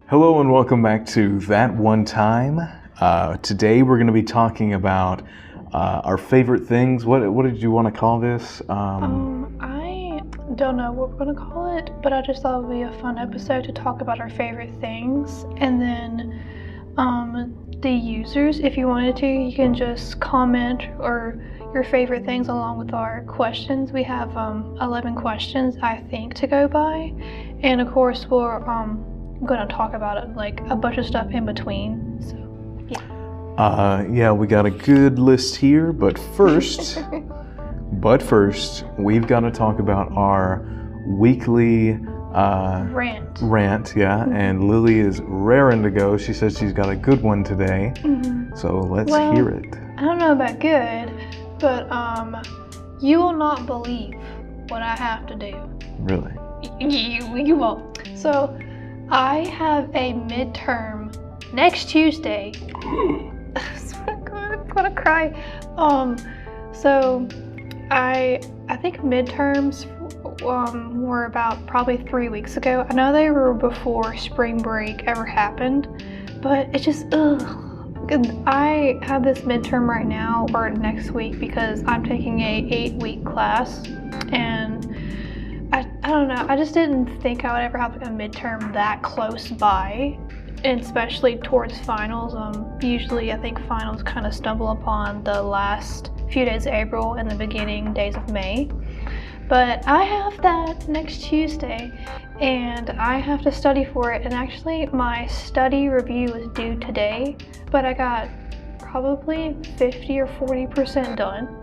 Hello and welcome back to That One Time. Today we're going to be talking about our favorite things. What did you want to call this? I don't know what we're going to call it, but I just thought it would be a fun episode to talk about our favorite things. And then the users, if you wanted to, you can just comment or your favorite things along with our questions. We have 11 questions, I think, to go by. And of course, we're going to talk about it, like a bunch of stuff in between. So, yeah, we got a good list here, but first, we've got to talk about our weekly rant, yeah. And Lily is raring to go. She says she's got a good one today. So let's hear it. I don't know about good, but you will not believe what I have to do. Really? You won't. So I have a midterm next Tuesday. I'm gonna cry. So I think midterms were about probably 3 weeks ago. I know they were before spring break ever happened, but it's just I have this midterm right now or next week because I'm taking a 8-week class, and I don't know, I just didn't think I would ever have a midterm that close by, and especially towards finals. Usually I think finals kind of stumble upon the last few days of April and the beginning days of May. But I have that next Tuesday, and I have to study for it. And actually my study review is due today, but I got probably 50 or 40% done.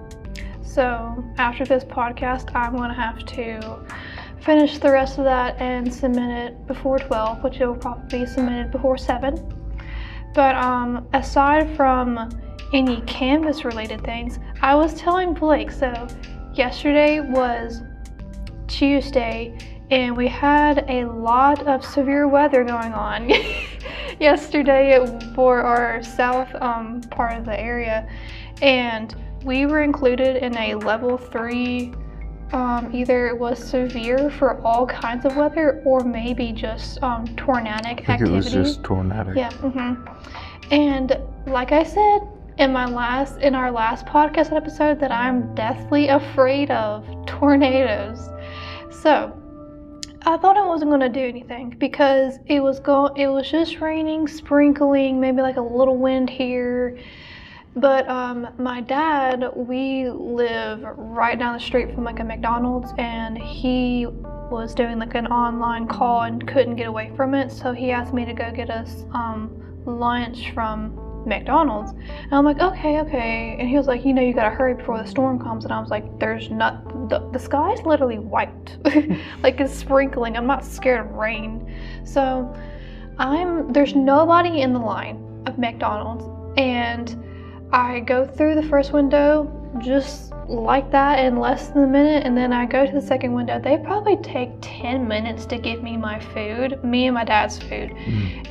So after this podcast, I'm going to have to finish the rest of that and submit it before 12, which it will probably be submitted before 7. But aside from any Canvas related things, I was telling Blake, so yesterday was Tuesday and we had a lot of severe weather going on yesterday for our south part of the area, and we were included in a level 3, either it was severe for all kinds of weather or maybe just tornadic activity. I think it was just tornadic. Yeah. And like I said in our last podcast episode, that I'm deathly afraid of tornadoes. So I thought I wasn't going to do anything because it was just raining, sprinkling, maybe like a little wind here. But my dad, we live right down the street from like a McDonald's, and he was doing like an online call and couldn't get away from it, so he asked me to go get us lunch from McDonald's. And I'm like, okay. And he was like, you gotta hurry before the storm comes. And I was like, the sky's literally white. Like it's sprinkling. I'm not scared of rain. So there's nobody in the line of McDonald's, and I go through the first window just like that in less than a minute, and then I go to the second window. They probably take 10 minutes to give me my food, me and my dad's food.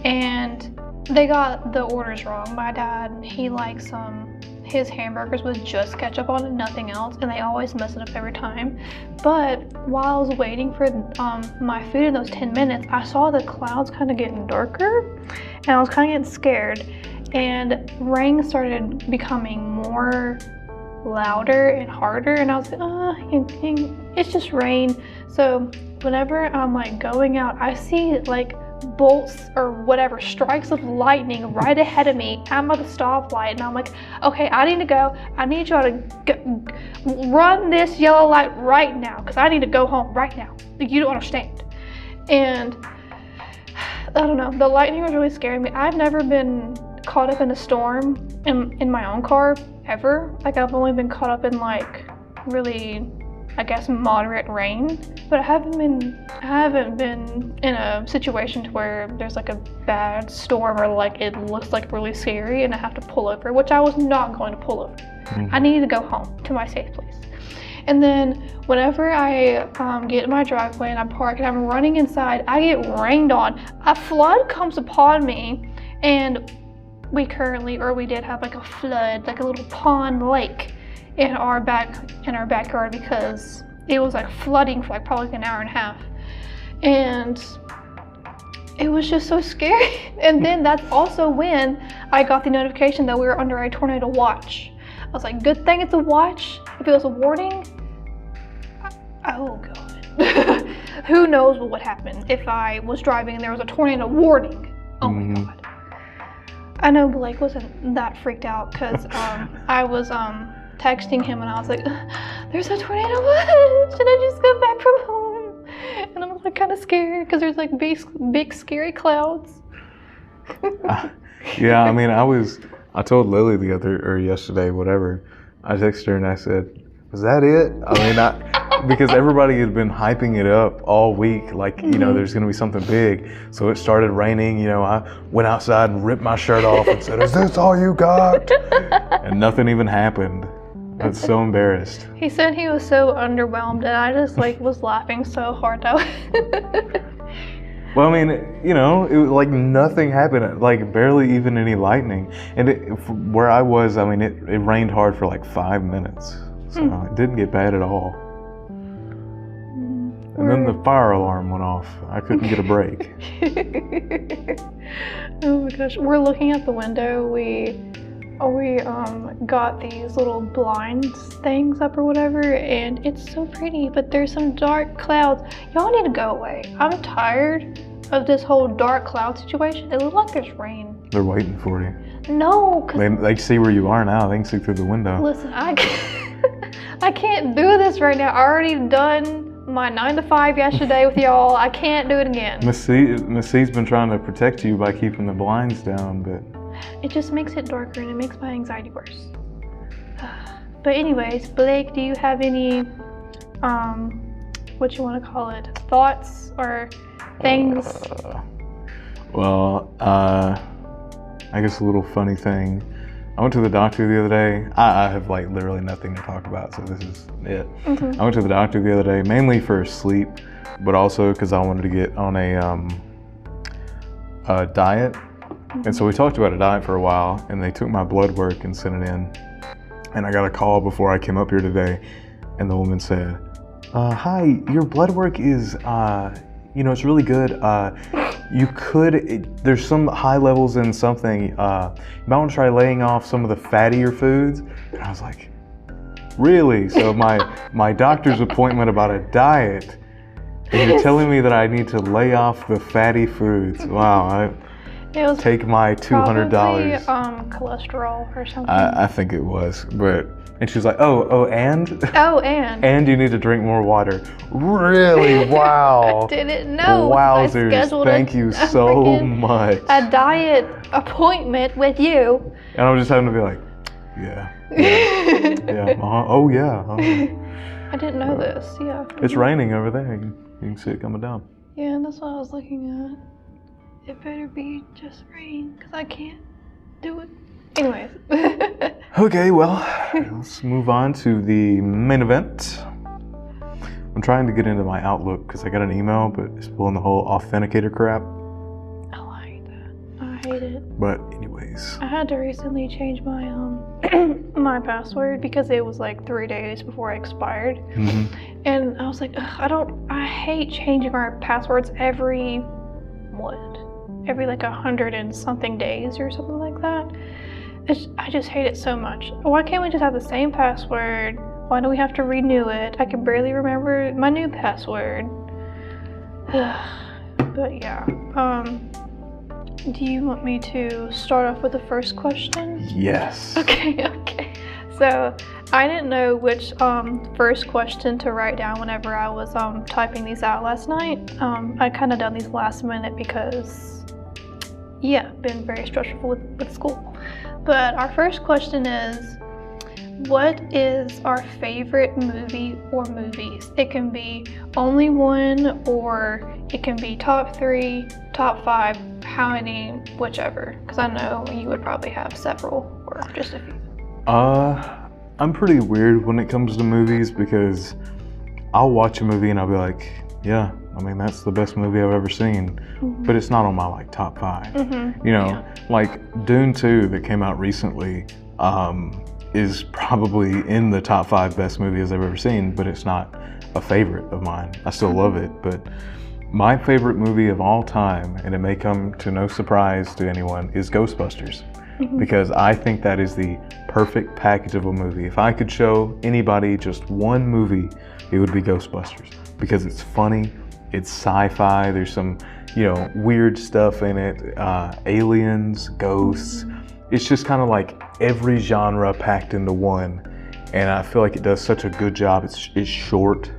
And they got the orders wrong. My dad, he likes his hamburgers with just ketchup on it, nothing else, and they always mess it up every time. But while I was waiting for my food in those 10 minutes, I saw the clouds kind of getting darker, and I was kind of getting scared. And rain started becoming more louder and harder, and I was like, it's just rain. So whenever I'm like going out, I see like bolts or whatever, strikes of lightning right ahead of me. I'm at the stoplight, and I'm like, okay, I need to go. I need y'all to run this yellow light right now, because I need to go home right now. You don't understand. And I don't know, the lightning was really scaring me. I've never been caught up in a storm in my own car ever. Like I've only been caught up in like really, I guess, moderate rain, but I haven't been in a situation to where there's like a bad storm or like it looks like really scary and I have to pull over, which I was not going to pull over. I needed to go home to my safe place. And then whenever I get in my driveway and I park and I'm running inside, I get rained on. A flood comes upon me, and we did have like a flood, like a little pond lake in our backyard, because it was like flooding for like probably an hour and a half. And it was just so scary. And then that's also when I got the notification that we were under a tornado watch. I was like, good thing it's a watch. If it was a warning, oh God. Who knows what would happen if I was driving and there was a tornado warning. Oh my God. I know Blake wasn't that freaked out because I was texting him and I was like, there's a tornado watch. Should I just go back from home? And I'm like kind of scared because there's like big scary clouds. Yeah, I mean, I told Lily yesterday, whatever. I texted her and I said, "Was that it?" I mean, because everybody had been hyping it up all week, like, you know, there's going to be something big. So it started raining, you know, I went outside and ripped my shirt off and said, "Is this all you got?" And nothing even happened. I was so embarrassed. He said he was so underwhelmed, and I just like was laughing so hard though. Well, I mean, you know, it was like nothing happened, like barely even any lightning. And where I was, I mean, it rained hard for like 5 minutes. So it didn't get bad at all. And then the fire alarm went off. I couldn't get a break. Oh my gosh. We're looking at the window. We got these little blinds things up or whatever, and it's so pretty, but there's some dark clouds. Y'all need to go away. I'm tired of this whole dark cloud situation. It looks like there's rain. They're waiting for you. No, cause they see where you are now. They can see through the window. Listen, I can't do this right now. I already done my 9 to 5 yesterday with y'all. I can't do it again. Miss C's been trying to protect you by keeping the blinds down, but it just makes it darker and it makes my anxiety worse. But anyways, Blake, do you have any, what you want to call it, thoughts or things? I guess a little funny thing. I went to the doctor the other day. I have like literally nothing to talk about, so this is it. I went to the doctor the other day, mainly for sleep, but also because I wanted to get on a diet. And so we talked about a diet for a while, and they took my blood work and sent it in. And I got a call before I came up here today, and the woman said, "Hi, your blood work is, you know, it's really good. There's some high levels in something. You might want to try laying off some of the fattier foods." And I was like, really? So my doctor's appointment about a diet, and you're telling me that I need to lay off the fatty foods? Wow. It was take my $200. Probably, cholesterol or something. I think it was, and she was like, and? Oh, and? And you need to drink more water. Really? Wow. I didn't know. Wowzers. Thank you so much. A diet appointment with you. And I was just having to be like, yeah. Oh, yeah. I didn't know this, yeah. It's raining over there. You can see it coming down. Yeah, that's what I was looking at. It better be just rain, because I can't do it. Anyways. Okay, well, let's move on to the main event. I'm trying to get into my Outlook because I got an email, but it's pulling the whole authenticator crap. Oh, I hate that. I hate it. But anyways. I had to recently change my my password because it was like 3 days before it expired. And I was like, I hate changing our passwords every like 100 and something days or something like that. I just hate it so much. Why can't we just have the same password? Why do we have to renew it? I can barely remember my new password. But yeah. Do you want me to start off with the first question? Yes. Okay. So I didn't know which first question to write down whenever I was typing these out last night. I kind of done these last minute because, yeah, been very stressful with school. But our first question is, what is our favorite movie or movies? It can be only one, or it can be top 3, top 5, how many, whichever. Because I know you would probably have several, or just a few. I'm pretty weird when it comes to movies because I'll watch a movie and I'll be like, yeah, I mean, that's the best movie I've ever seen, but it's not on my like top 5. You know, like Dune 2 that came out recently is probably in the top 5 best movies I've ever seen, but it's not a favorite of mine. I still love it, but My favorite movie of all time, and it may come to no surprise to anyone, is Ghostbusters. Because I think that is the perfect package of a movie. If I could show anybody just one movie, it would be Ghostbusters. Because it's funny, it's sci-fi, there's some, weird stuff in it, aliens, ghosts. It's just kind of like every genre packed into one. And I feel like it does such a good job. It's short.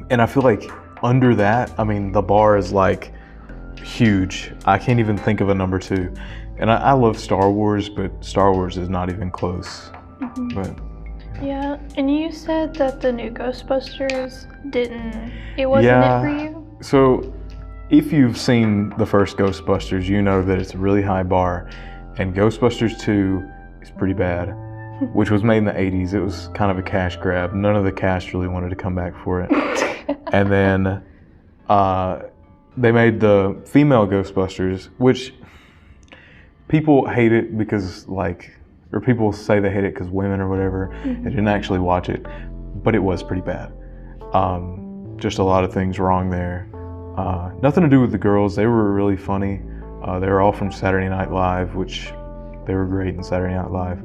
And I feel like under that, the bar is like huge. I can't even think of a number 2. And I love Star Wars, but Star Wars is not even close. But yeah, and you said that the new Ghostbusters it wasn't it for you? So if you've seen the first Ghostbusters, you know that it's a really high bar. And Ghostbusters 2 is pretty bad, which was made in the 80s. It was kind of a cash grab. None of the cast really wanted to come back for it. And then they made the female Ghostbusters, which people hate it because or people say they hate it because women or whatever. They didn't actually watch it, but it was pretty bad. Just a lot of things wrong there. Nothing to do with the girls. They were really funny. They were all from Saturday Night Live, which they were great in Saturday Night Live.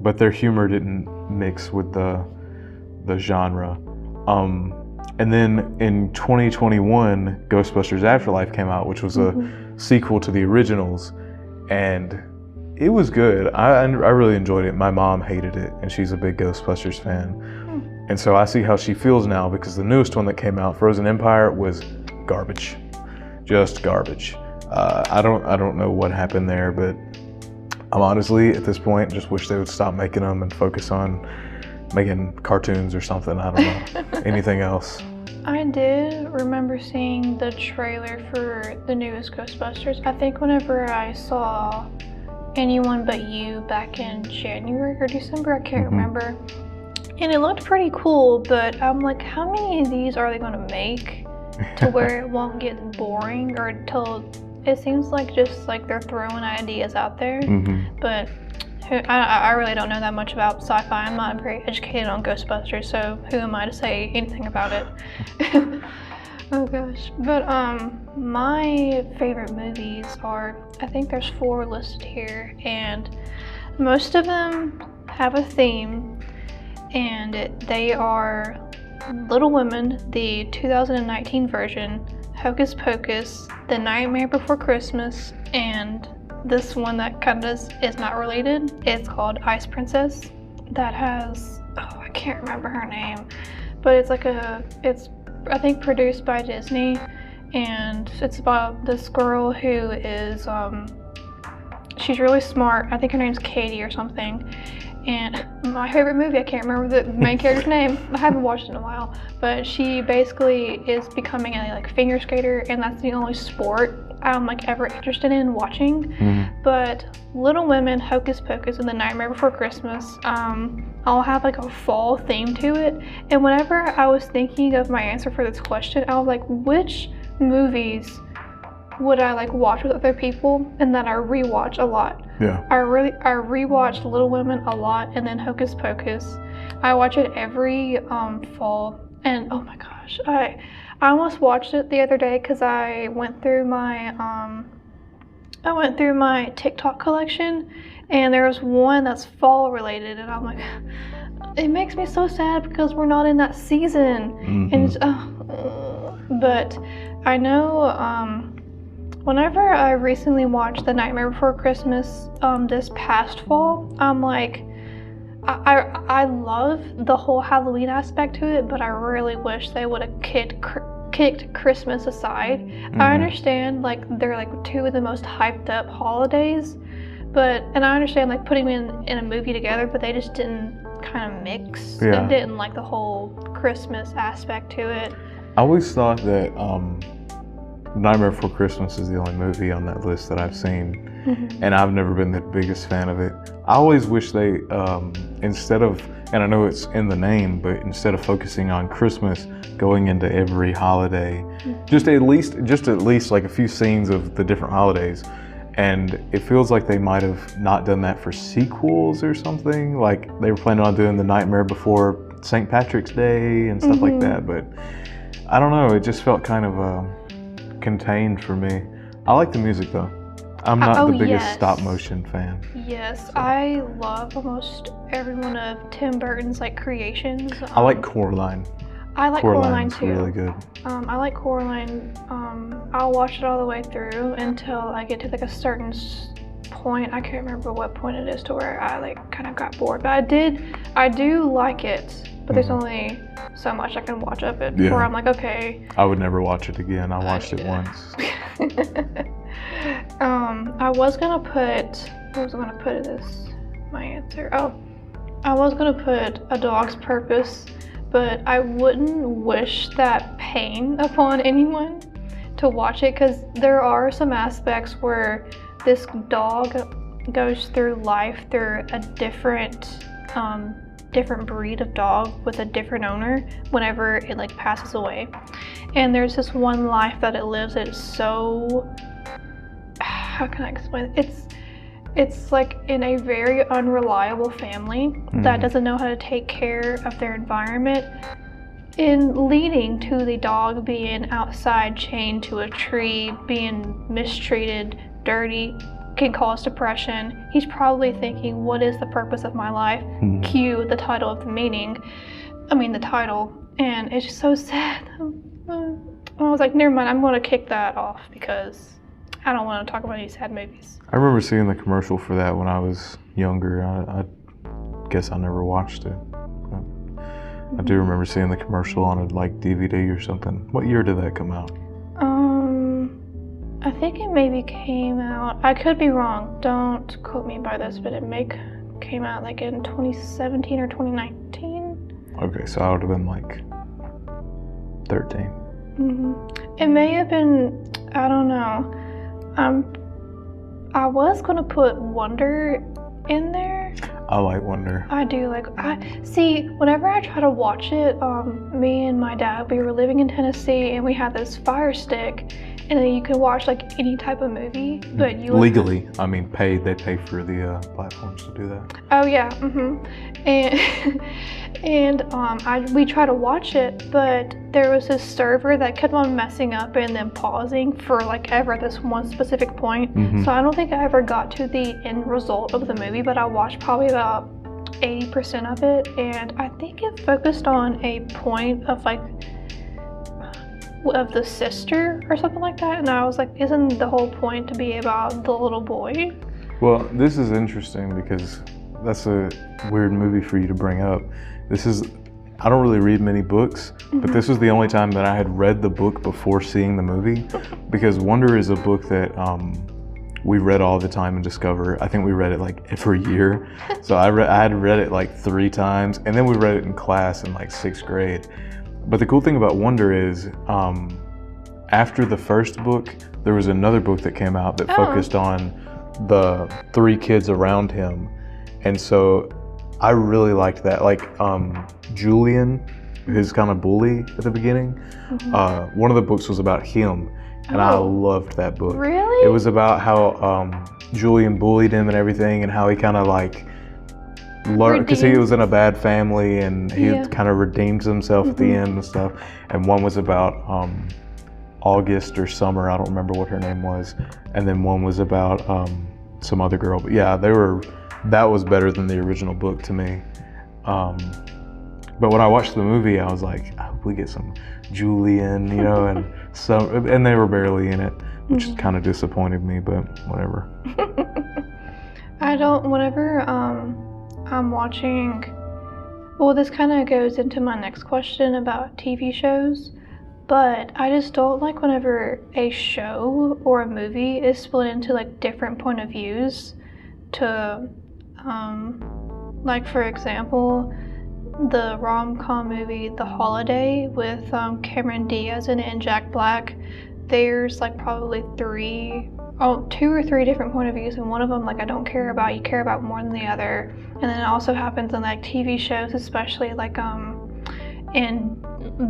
But their humor didn't mix with the genre. And then in 2021, Ghostbusters Afterlife came out, which was a sequel to the originals, and it was good. I really enjoyed it. My mom hated it, and she's a big Ghostbusters fan. And so I see how she feels now, because the newest one that came out, Frozen Empire, was garbage. Just garbage. I don't know what happened there, but I'm honestly, at this point, just wish they would stop making them and focus on making cartoons or something. I don't know. Anything else? I did remember seeing the trailer for the newest Ghostbusters. I think whenever I saw Anyone But You back in January or December, I can't remember. And it looked pretty cool, but I'm like, how many of these are they going to make to where it won't get boring, or until it seems like just like they're throwing ideas out there. But I really don't know that much about sci-fi. I'm not very educated on Ghostbusters, so who am I to say anything about it? Oh gosh. But my favorite movies are, I think there's 4 listed here, and most of them have a theme, and they are Little Women, the 2019 version, Hocus Pocus, The Nightmare Before Christmas, and this one that kind of is not related. It's called Ice Princess. That has, I can't remember her name, but it's it's I think produced by Disney, and it's about this girl who is, she's really smart. I think her name's Katie or something. And my favorite movie, I can't remember the main character's name. I haven't watched it in a while, but she basically is becoming a figure skater, and that's the only sport I'm ever interested in watching. But Little Women, Hocus Pocus, and The Nightmare Before Christmas, I'll have a fall theme to it. And whenever I was thinking of my answer for this question, I was like, which movies would I watch with other people and that I rewatch a lot? Yeah. I rewatch Little Women a lot, and then Hocus Pocus. I watch it every fall, and oh my gosh, I almost watched it the other day because I went through my TikTok collection, and there was one that's fall related, and I'm like, it makes me so sad because we're not in that season. And it's, but I know whenever I recently watched The Nightmare Before Christmas this past fall, I'm like, I love the whole Halloween aspect to it, but I really wish they would have kicked Christmas aside. I understand they're 2 of the most hyped up holidays, and I understand putting them in a movie together, but they just didn't kind of mix. Yeah. And didn't like the whole Christmas aspect to it. I always thought that Nightmare Before Christmas is the only movie on that list that I've seen, and I've never been the biggest fan of it. I always wish they, instead of, and I know it's in the name, but instead of focusing on Christmas, going into every holiday, just at least a few scenes of the different holidays. And it feels like they might have not done that for sequels or something. They were planning on doing The Nightmare Before St. Patrick's Day and stuff like that, but I don't know. It just felt kind of contained for me. I like the music though. I'm not the biggest stop motion fan. Yes, so. I love almost every one of Tim Burton's like creations. I like Coraline. I like Coraline too. Really good. I like Coraline. I'll watch it all the way through until I get to like a certain point. I can't remember what point it is to where I like kind of got bored. But I do like it. But there's only so much I can watch of it before I'm like, okay. I would never watch it again. I watched it once. I was gonna put. What was I gonna put in this? My answer. Oh, I was gonna put A Dog's Purpose, but I wouldn't wish that pain upon anyone to watch it, because there are some aspects where this dog goes through life through a different breed of dog with a different owner whenever it like passes away. And there's this one life that it lives that is so, how can I explain it? It's like in a very unreliable family that doesn't know how to take care of their environment, in leading to the dog being outside chained to a tree, being mistreated, dirty, can cause depression. He's probably thinking, what is the purpose of my life? Cue the title of the title. And it's just so sad. I was like, never mind, I'm going to kick that off because I don't want to talk about any sad movies. I remember seeing the commercial for that when I was younger. I guess I never watched it. I do remember seeing the commercial on a like DVD or something. What year did that come out? I think it maybe came out, I could be wrong, don't quote me by this, but it came out like in 2017 or 2019. Okay, so I would have been like 13. It may have been, I don't know. I was gonna put Wonder in there. I like Wonder. I do like, whenever I try to watch it, me and my dad, we were living in Tennessee and we had this Fire Stick, and then you could watch like any type of movie, but you legally, they pay for the platforms to do that. Oh yeah, and we tried to watch it, but there was this server that kept on messing up and then pausing for like ever at this one specific point. So I don't think I ever got to the end result of the movie, but I watched probably about 80% of it, and I think it focused on a point of like of the sister or something like that, and I was like, isn't the whole point to be about the little boy? Well, this is interesting because that's a weird movie for you to bring up. I don't really read many books, but this was the only time that I had read the book before seeing the movie, because Wonder is a book that we read all the time in Discover. I think we read it like every year. So I had read it like 3 times, and then we read it in class in like 6th grade. But the cool thing about Wonder is, after the first book, there was another book that came out that focused on the 3 kids around him. And so I really liked that. Like Julian, his kind of bully at the beginning, one of the books was about him. And I loved that book. Really? It was about how Julian bullied him and everything, and how he kind of like learned, because he was in a bad family, and he kind of redeemed himself at the end and stuff. And one was about August or Summer, I don't remember what her name was. And then one was about some other girl. But yeah, that was better than the original book to me. But when I watched the movie, I was like, I hope we get some Julian, and they were barely in it, which kind of disappointed me, but whatever. Whenever I'm watching, well, this kind of goes into my next question about TV shows, but I just don't like whenever a show or a movie is split into like different point of views to, like for example, the rom-com movie The Holiday with Cameron Diaz in it and Jack Black. There's like probably 2 or 3 different point of views, and one of them like I don't care about, you care about more than the other. And then it also happens in like TV shows, especially like in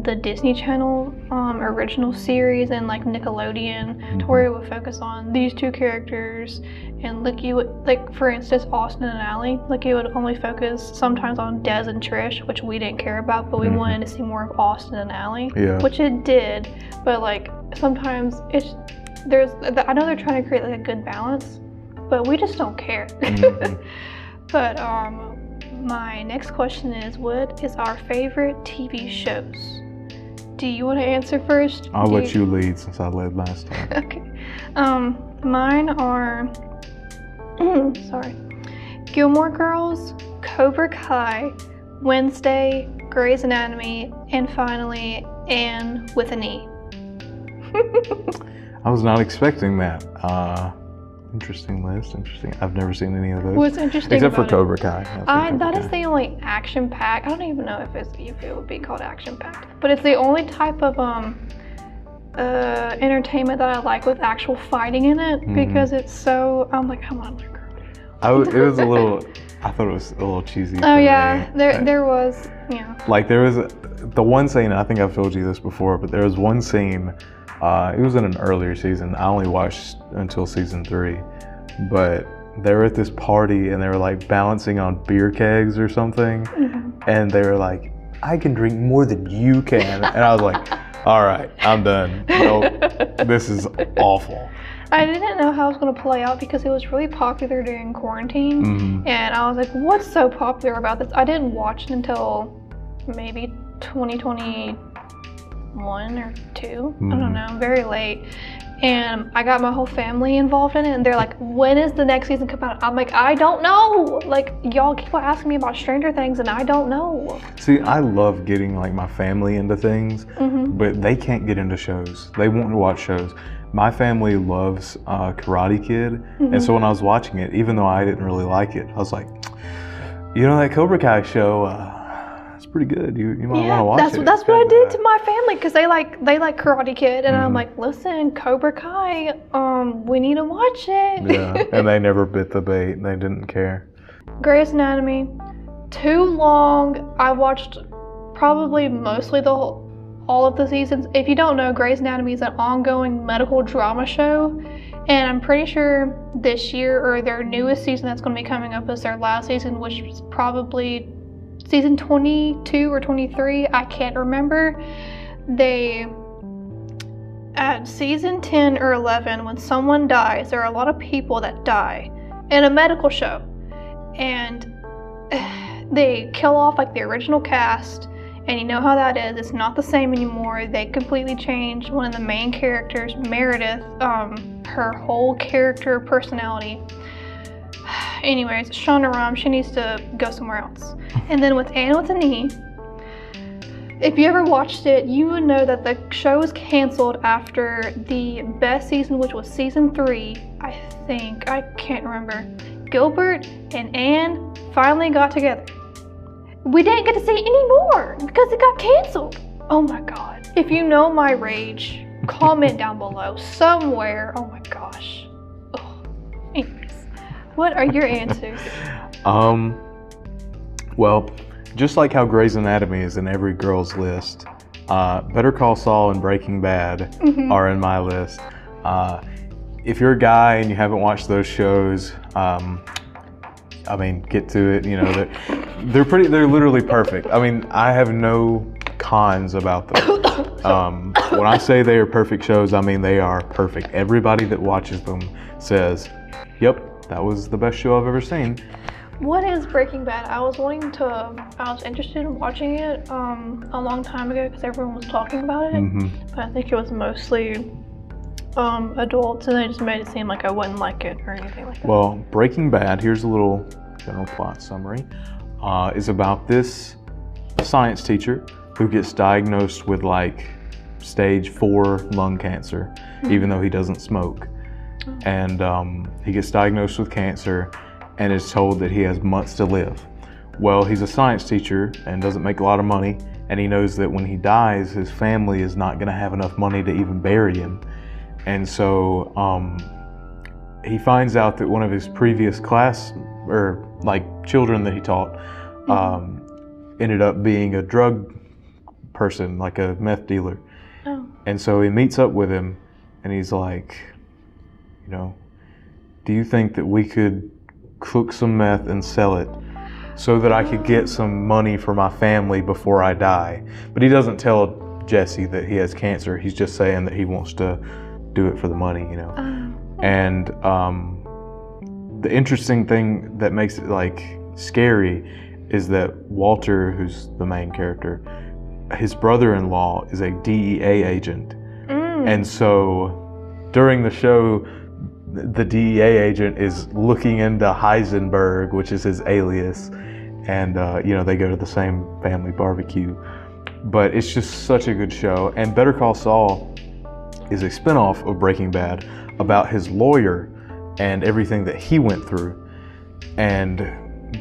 the Disney Channel original series and like Nickelodeon, to where it would focus on these two characters, and Licky would, like for instance Austin and Ally, Licky would only focus sometimes on Des and Trish, which we didn't care about, but we wanted to see more of Austin and Ally, which it did. But like sometimes I know they're trying to create like a good balance, but we just don't care. But my next question is, what is our favorite TV shows? Do you want to answer first? I'll let you lead since I led last time. Okay. Mine are Gilmore Girls, Cobra Kai, Wednesday, Grey's Anatomy, and finally Anne with an E. I was not expecting that. Interesting list. Interesting. I've never seen any of those. What's interesting except for about Cobra Kai. That is the only action-packed. I don't even know if it would be called action-packed, but it's the only type of entertainment that I like with actual fighting in it, because it's so. I'm like, come on, girl. It was a little. I thought it was a little cheesy. Oh yeah, there was. Yeah. Like there was the one scene. I think I've told you this before, but there was one scene. It was in an earlier season. I only watched until season 3, but they were at this party and they were like balancing on beer kegs or something, and they were like, "I can drink more than you can," and I was like, "All right, I'm done. Nope, this is awful." I didn't know how it was going to play out because it was really popular during quarantine, and I was like, "What's so popular about this?" I didn't watch it until maybe 2021 or 2. I don't know, very late. And I got my whole family involved in it, and they're like, when is the next season come out? I'm like, I don't know. Like, y'all keep on asking me about Stranger Things, and I don't know. See, I love getting like my family into things, but they can't get into shows. They won't watch shows. My family loves Karate Kid, and so when I was watching it, even though I didn't really like it, I was like, you know, that Cobra Kai show, it's pretty good. You might want to watch it. That's what I did to my family, because they like Karate Kid, and I'm like, listen, Cobra Kai, we need to watch it. Yeah, and they never bit the bait. They didn't care. Grey's Anatomy, too long. I watched probably mostly all of the seasons. If you don't know, Grey's Anatomy is an ongoing medical drama show, and I'm pretty sure this year, or their newest season that's going to be coming up, is their last season, which is probably season 22 or 23, I can't remember. They, at season 10 or 11, when someone dies, there are a lot of people that die in a medical show, and they kill off like the original cast, and you know how that is. It's not the same anymore. They completely changed one of the main characters, Meredith, her whole character personality. Anyways, Shonda Rhimes, she needs to go somewhere else. And then with Anne with an E, if you ever watched it, you would know that the show was canceled after the best season, which was season 3, I think. I can't remember. Gilbert and Anne finally got together. We didn't get to see it anymore because it got canceled. Oh my God. If you know my rage, comment down below somewhere. Oh my gosh. Ugh. Anyways, what are your answers? Well, just like how Grey's Anatomy is in every girl's list, Better Call Saul and Breaking Bad are in my list. If you're a guy and you haven't watched those shows, I mean, get to it. You know, they're literally perfect. I mean, I have no cons about them. When I say they are perfect shows, I mean they are perfect. Everybody that watches them says, "Yep, that was the best show I've ever seen." What is Breaking Bad? I was interested in watching it a long time ago because everyone was talking about it, but I think it was mostly adults, and they just made it seem like I wouldn't like it or anything like that. Well, Breaking Bad, here's a little general plot summary, is about this science teacher who gets diagnosed with like stage 4 lung cancer, even though he doesn't smoke. And he gets diagnosed with cancer and is told that he has months to live. Well, he's a science teacher and doesn't make a lot of money, and he knows that when he dies, his family is not going to have enough money to even bury him. And so he finds out that one of his previous class, or like children that he taught, ended up being a drug person, like a meth dealer. Oh. And so he meets up with him, and he's like, you know, do you think that we could cook some meth and sell it so that I could get some money for my family before I die? But he doesn't tell Jesse that he has cancer. He's just saying that he wants to do it for the money, you know. And the interesting thing that makes it like scary is that Walter, who's the main character, his brother-in-law is a DEA agent. And so during the show, the DEA agent is looking into Heisenberg, which is his alias, and you know, they go to the same family barbecue. But it's just such a good show. And Better Call Saul is a spinoff of Breaking Bad about his lawyer and everything that he went through. And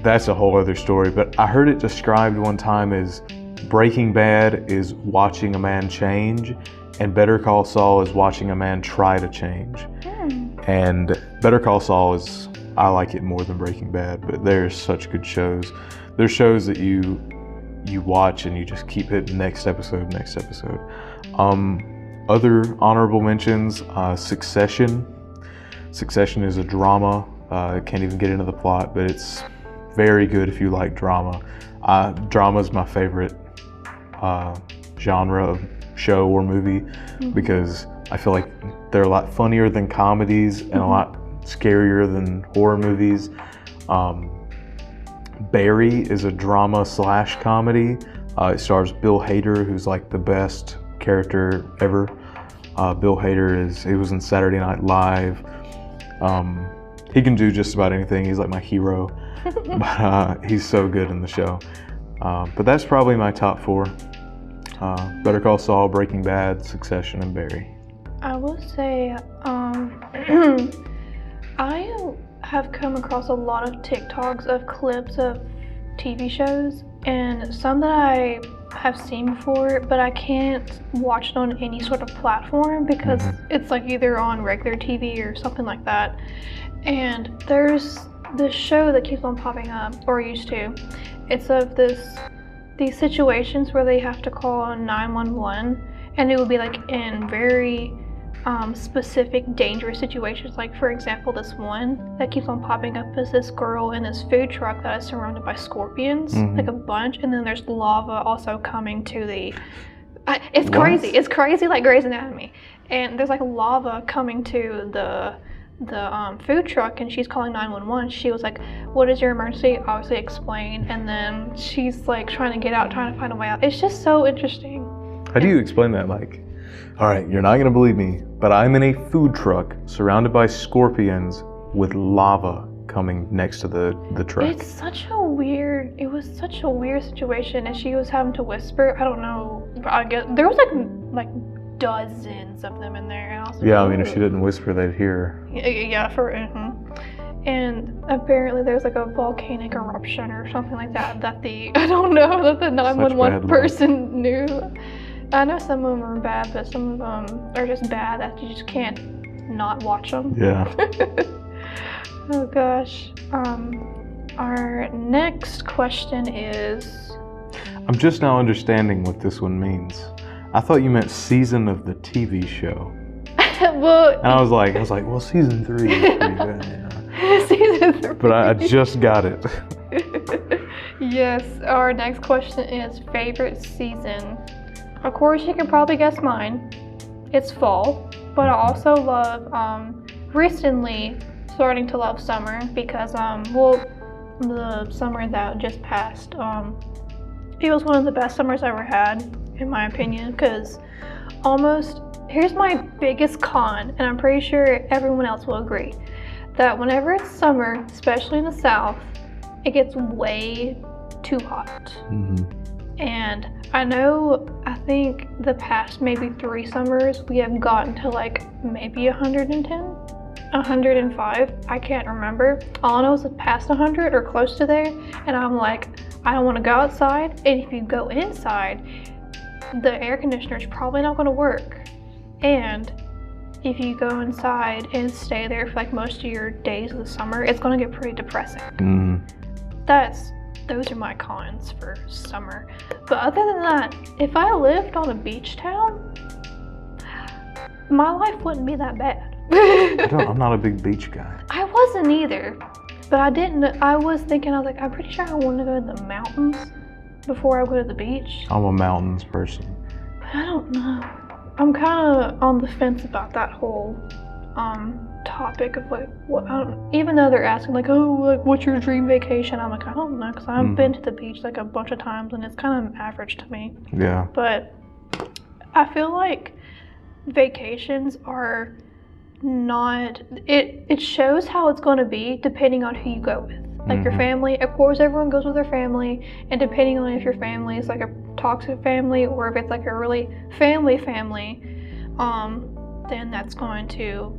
that's a whole other story. But I heard it described one time as Breaking Bad is watching a man change, and Better Call Saul is watching a man try to change. And Better Call Saul is, I like it more than Breaking Bad, but there's such good shows. There's shows that you watch and you just keep hitting next episode. Other honorable mentions, Succession. Succession is a drama. I can't even get into the plot, but it's very good if you like drama. Drama is my favorite genre of show or movie because I feel like they're a lot funnier than comedies and a lot scarier than horror movies. Barry is a drama / comedy. It stars Bill Hader, who's like the best character ever. Bill Hader he was in Saturday Night Live. He can do just about anything. He's like my hero. But he's so good in the show. But that's probably my top 4. Better Call Saul, Breaking Bad, Succession, and Barry. I will say, I have come across a lot of TikToks of clips of TV shows, and some that I have seen before, but I can't watch it on any sort of platform because it's like either on regular TV or something like that. And there's this show that keeps on popping up, or used to. It's of these situations where they have to call on 911, and it will be like in very specific dangerous situations. Like for example, this one that keeps on popping up is this girl in this food truck that is surrounded by scorpions, like a bunch, and then there's lava also coming to the it's crazy. It's crazy like Grey's Anatomy. And there's like lava coming to the food truck, and she's calling 911. She was like, what is your emergency? Obviously explain, and then she's like trying to get out, trying to find a way out. It's just so interesting. How do you explain that? Like, all right, you're not gonna believe me, but I'm in a food truck surrounded by scorpions with lava coming next to the truck. It was such a weird situation, and she was having to whisper. I don't know, but I guess there was like dozens of them in there. And I was like, I mean, if she didn't whisper, they'd hear. Yeah, and apparently there's like a volcanic eruption or something like that that the 911 person knew. I know some of them are bad, but some of them are just bad that you just can't not watch them. Yeah. Oh gosh. Our next question is... I'm just now understanding what this one means. I thought you meant season of the TV show. Well, and I was like, well, season 3 is pretty good. Yeah. Season 3. But I just got it. Yes, our next question is favorite season. Of course, you can probably guess mine. It's fall, but I also love, recently starting to love summer because, the summer that just passed, it was one of the best summers I ever had, in my opinion, because here's my biggest con, and I'm pretty sure everyone else will agree, that whenever it's summer, especially in the South, it gets way too hot. And I think the past maybe 3 summers, we have gotten to like maybe 110, 105, I can't remember. All I know is it's past 100 or close to there, and I'm like, I don't want to go outside, and if you go inside, the air conditioner is probably not going to work. And if you go inside and stay there for like most of your days of the summer, it's going to get pretty depressing. That's those are my cons for summer. But other than that, if I lived on a beach town, my life wouldn't be that bad. I'm not a big beach guy. I wasn't either. But I was thinking, I was like, I'm pretty sure I want to go to the mountains before I go to the beach. I'm a mountains person. But I don't know. I'm kind of on the fence about that whole topic of like, even though they're asking like, oh, like, what's your dream vacation? I'm like, I don't know, because I've been to the beach like a bunch of times and it's kind of average to me. Yeah. But I feel like vacations are not, it shows how it's going to be depending on who you go with. Like your family, of course everyone goes with their family, and depending on if your family is like a toxic family or if it's like a really family, then that's going to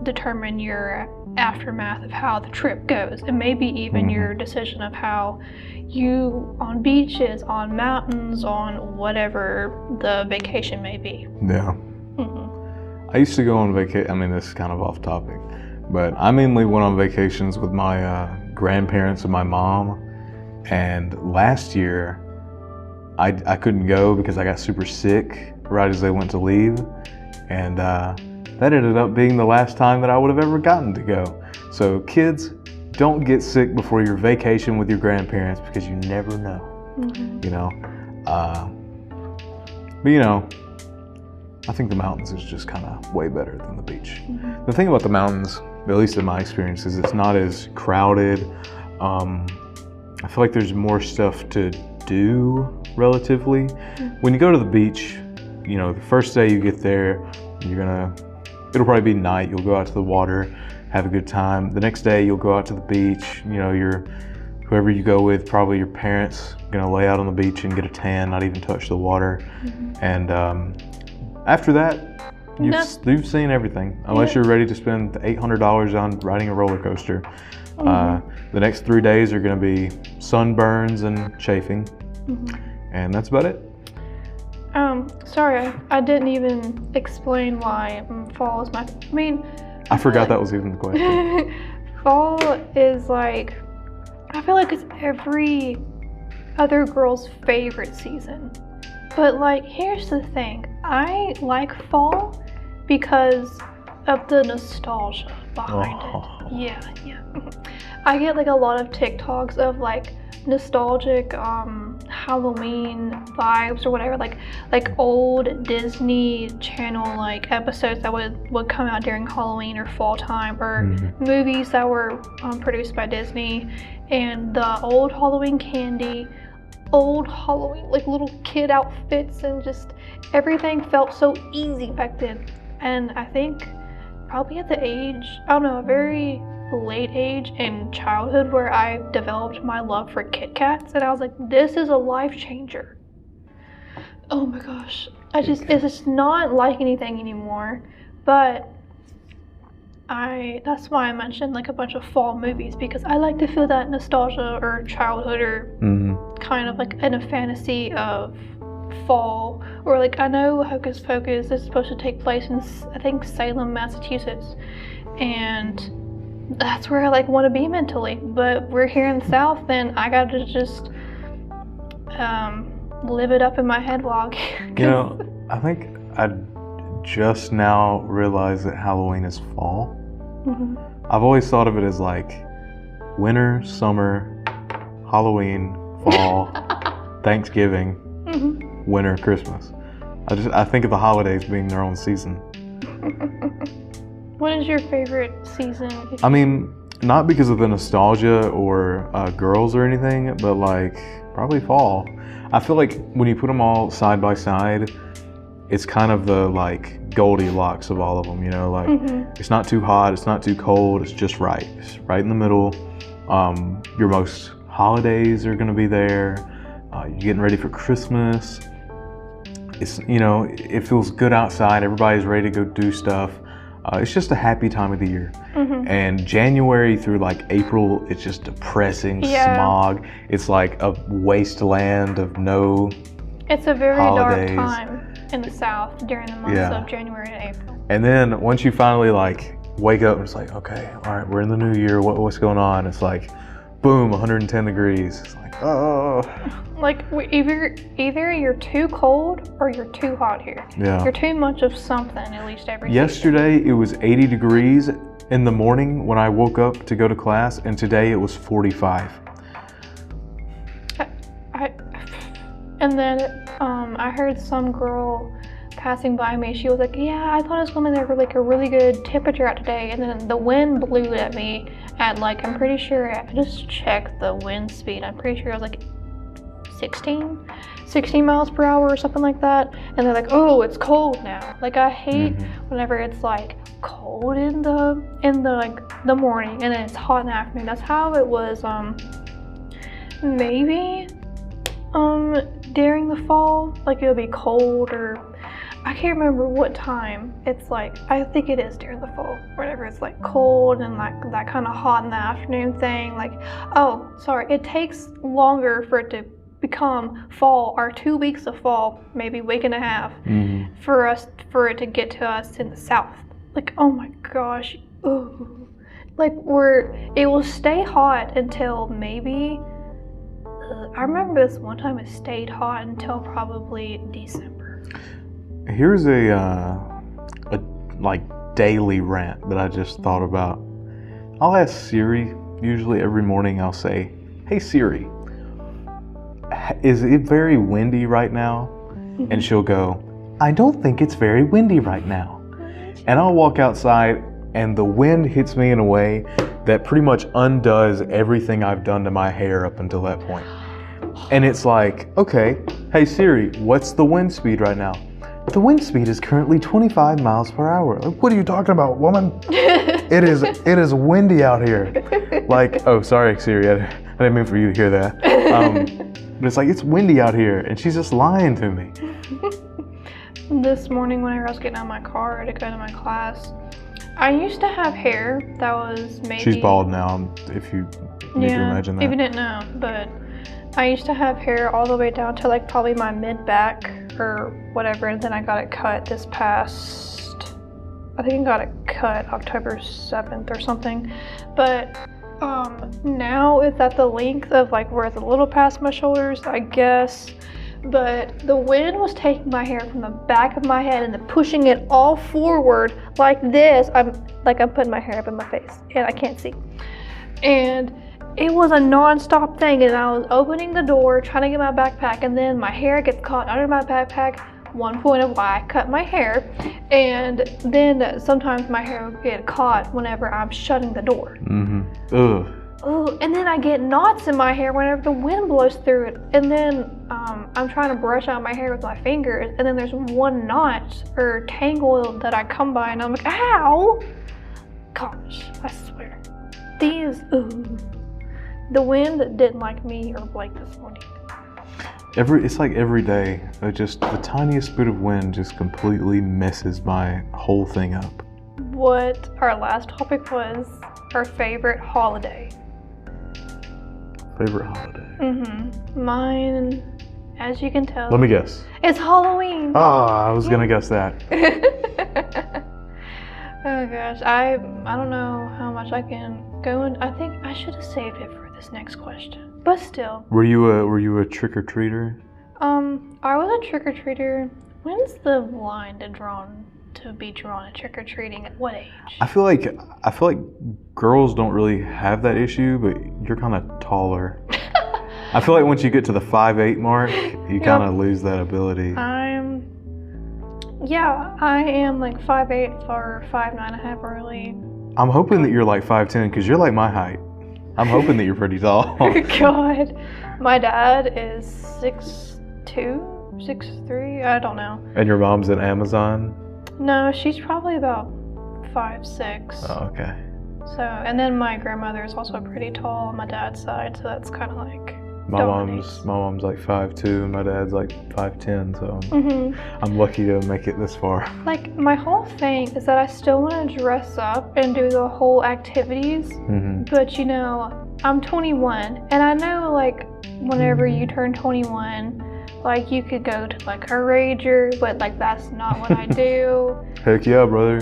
determine your aftermath of how the trip goes, and maybe even your decision of how you on beaches, on mountains, on whatever the vacation may be. Yeah. I used to go on vacation. I mean, this is kind of off topic, but I mainly went on vacations with my grandparents and my mom. And last year, I couldn't go because I got super sick right as they went to leave. And that ended up being the last time that I would have ever gotten to go. So kids, don't get sick before your vacation with your grandparents because you never know, you know. But you know, I think the mountains is just kind of way better than the beach. The thing about the mountains, at least in my experience, is it's not as crowded. I feel like there's more stuff to do relatively. When you go to the beach, you know, the first day you get there, it'll probably be night. You'll go out to the water, have a good time. The next day you'll go out to the beach. You know, whoever you go with, probably your parents, gonna lay out on the beach and get a tan, not even touch the water. And after that, you've seen everything, unless you're ready to spend $800 on riding a roller coaster. The next 3 days are going to be sunburns and chafing, and that's about it. Sorry, I didn't even explain why fall is I forgot that was even the question. Fall is like, I feel like it's every other girl's favorite season. But like, here's the thing. I like fall because of the nostalgia behind it. Yeah. I get like a lot of TikToks of like nostalgic Halloween vibes or whatever, like old Disney Channel like episodes that would come out during Halloween or fall time, or movies that were produced by Disney, and the old Halloween candy, old Halloween like little kid outfits, and just everything felt so easy back then. And I think probably at the age, I don't know, a very late age in childhood where I developed my love for Kit Kats, and I was like, this is a life changer. Oh my gosh. It's just not like anything anymore. But that's why I mentioned like a bunch of fall movies, because I like to feel that nostalgia or childhood, or kind of like in a fantasy of fall. Or like, I know Hocus Pocus is supposed to take place in, I think, Salem, Massachusetts, and that's where I like want to be mentally. But we're here in the South, and I got to just live it up in my head while you know, I think I just now realized that Halloween is fall. I've always thought of it as like winter, summer, Halloween, fall, Thanksgiving, winter, Christmas. I think of the holidays being their own season. What is your favorite season? I mean, not because of the nostalgia or girls or anything, but like probably fall. I feel like when you put them all side by side, it's kind of the like Goldilocks of all of them, you know, like it's not too hot, it's not too cold, it's just right. It's right in the middle. Your most holidays are gonna be there. You're getting ready for Christmas. It's, you know, it feels good outside. Everybody's ready to go do stuff. It's just a happy time of the year. And January through like April, it's just depressing, smog. It's like a wasteland of no It's a very holidays. Dark time in the South during the months of January and April. And then once you finally like wake up and it's like, okay, all right, we're in the new year. What's going on? It's like boom, 110 degrees. It's like, oh. Like, either you're too cold or you're too hot here. Yeah. You're too much of something, at least every Yesterday, it was 80 degrees in the morning when I woke up to go to class, and today it was 45. And then I heard some girl passing by me. She was like, yeah, I thought it was going to be like a really good temperature out today. And then the wind blew at me at like, I'm pretty sure, I just checked the wind speed. I'm pretty sure it was like 16 miles per hour or something like that. And they're like, oh, it's cold now. Like, I hate whenever it's like cold in the like the morning and then it's hot in the afternoon. That's how it was maybe during the fall. Like, it'll be cold, or I can't remember what time. It's like, I think it is during the fall, whenever it's like cold and like that kind of hot in the afternoon thing. Like, oh, sorry, it takes longer for it to become fall, or 2 weeks of fall, maybe week and a half, for it to get to us in the south. Like, oh my gosh, ooh. Like, it will stay hot until maybe, I remember this one time it stayed hot until probably December. Here's a like daily rant that I just thought about. I'll ask Siri, usually every morning I'll say, hey Siri, is it very windy right now? And she'll go, I don't think it's very windy right now. And I'll walk outside and the wind hits me in a way that pretty much undoes everything I've done to my hair up until that point. And it's like, okay, hey Siri, what's the wind speed right now? The wind speed is currently 25 miles per hour. Like, what are you talking about, woman? It is windy out here. Like, oh, sorry, Siri, I didn't mean for you to hear that. But it's like, it's windy out here, and she's just lying to me. This morning, whenever I was getting out of my car to go to my class, I used to have hair that was maybe... She's bald now, if you need to imagine that. If you didn't know, but I used to have hair all the way down to like probably my mid-back or whatever, and then I got it cut this past, I think I got it cut October 7th or something. But now it's at the length of like where it's a little past my shoulders, I guess. But the wind was taking my hair from the back of my head and then pushing it all forward like this. I'm putting my hair up in my face and I can't see. And it was a non-stop thing, and I was opening the door trying to get my backpack, and then my hair gets caught under my backpack. One point of why I cut my hair, and then sometimes my hair will get caught whenever I'm shutting the door. Ugh, and then I get knots in my hair whenever the wind blows through it. And then I'm trying to brush out my hair with my fingers, and then there's one knot or tangle that I come by, and I'm like, ow! Gosh, I swear. The wind didn't like me or Blake this morning. It's like every day, just the tiniest bit of wind just completely messes my whole thing up. What our last topic was, our favorite holiday. Favorite holiday? Mine, as you can tell. Let me guess. It's Halloween. I was gonna guess that. Oh gosh, I don't know how much I can go in. I think I should have saved it for this next question. But still. Were you a trick-or-treater? I was a trick-or-treater. When's the line to be drawn at trick-or-treating? At what age? I feel like girls don't really have that issue, but you're kind of taller. I feel like once you get to the 5'8" mark, you kind of lose that ability. I am like 5'8" or 5'9.5" really. I'm hoping that you're like 5'10" because you're like my height. I'm hoping that you're pretty tall. God. My dad is 6'2", 6'3", I don't know. And your mom's an Amazon? No, she's probably about 5'6". Oh, okay. So, and then my grandmother is also pretty tall on my dad's side, so that's kind of like my mom's like 5'2", and my dad's like 5'10", so I'm lucky to make it this far. Like, my whole thing is that I still want to dress up and do the whole activities, but you know, I'm 21, and I know like whenever you turn 21, Like, you could go to, like, a rager, but, like, that's not what I do. Heck yeah, brother.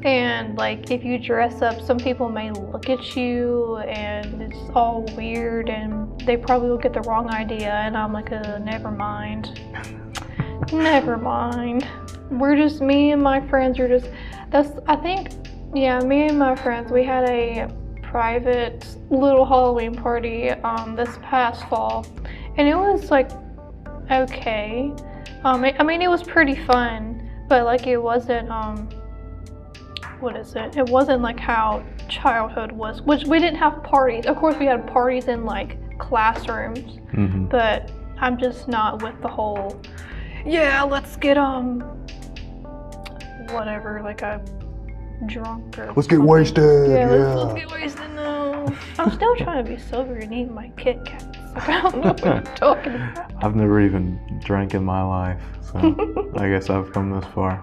And, like, if you dress up, some people may look at you, and it's all weird, and they probably will get the wrong idea, and I'm like, never mind. Never mind. We're just, me and my friends are just, me and my friends, we had a private little Halloween party this past fall, and it was like okay. It was pretty fun, but like it wasn't it wasn't like how childhood was, which we didn't have parties. Of course we had parties in like classrooms, but I'm just not with the whole let's get whatever, like a drunk or let's get wasted. Let's get wasted. No, I'm still trying to be sober and eat my Kit Kats. Like, I don't know what I'm talking about. I've never even drank in my life, so I guess I've come this far.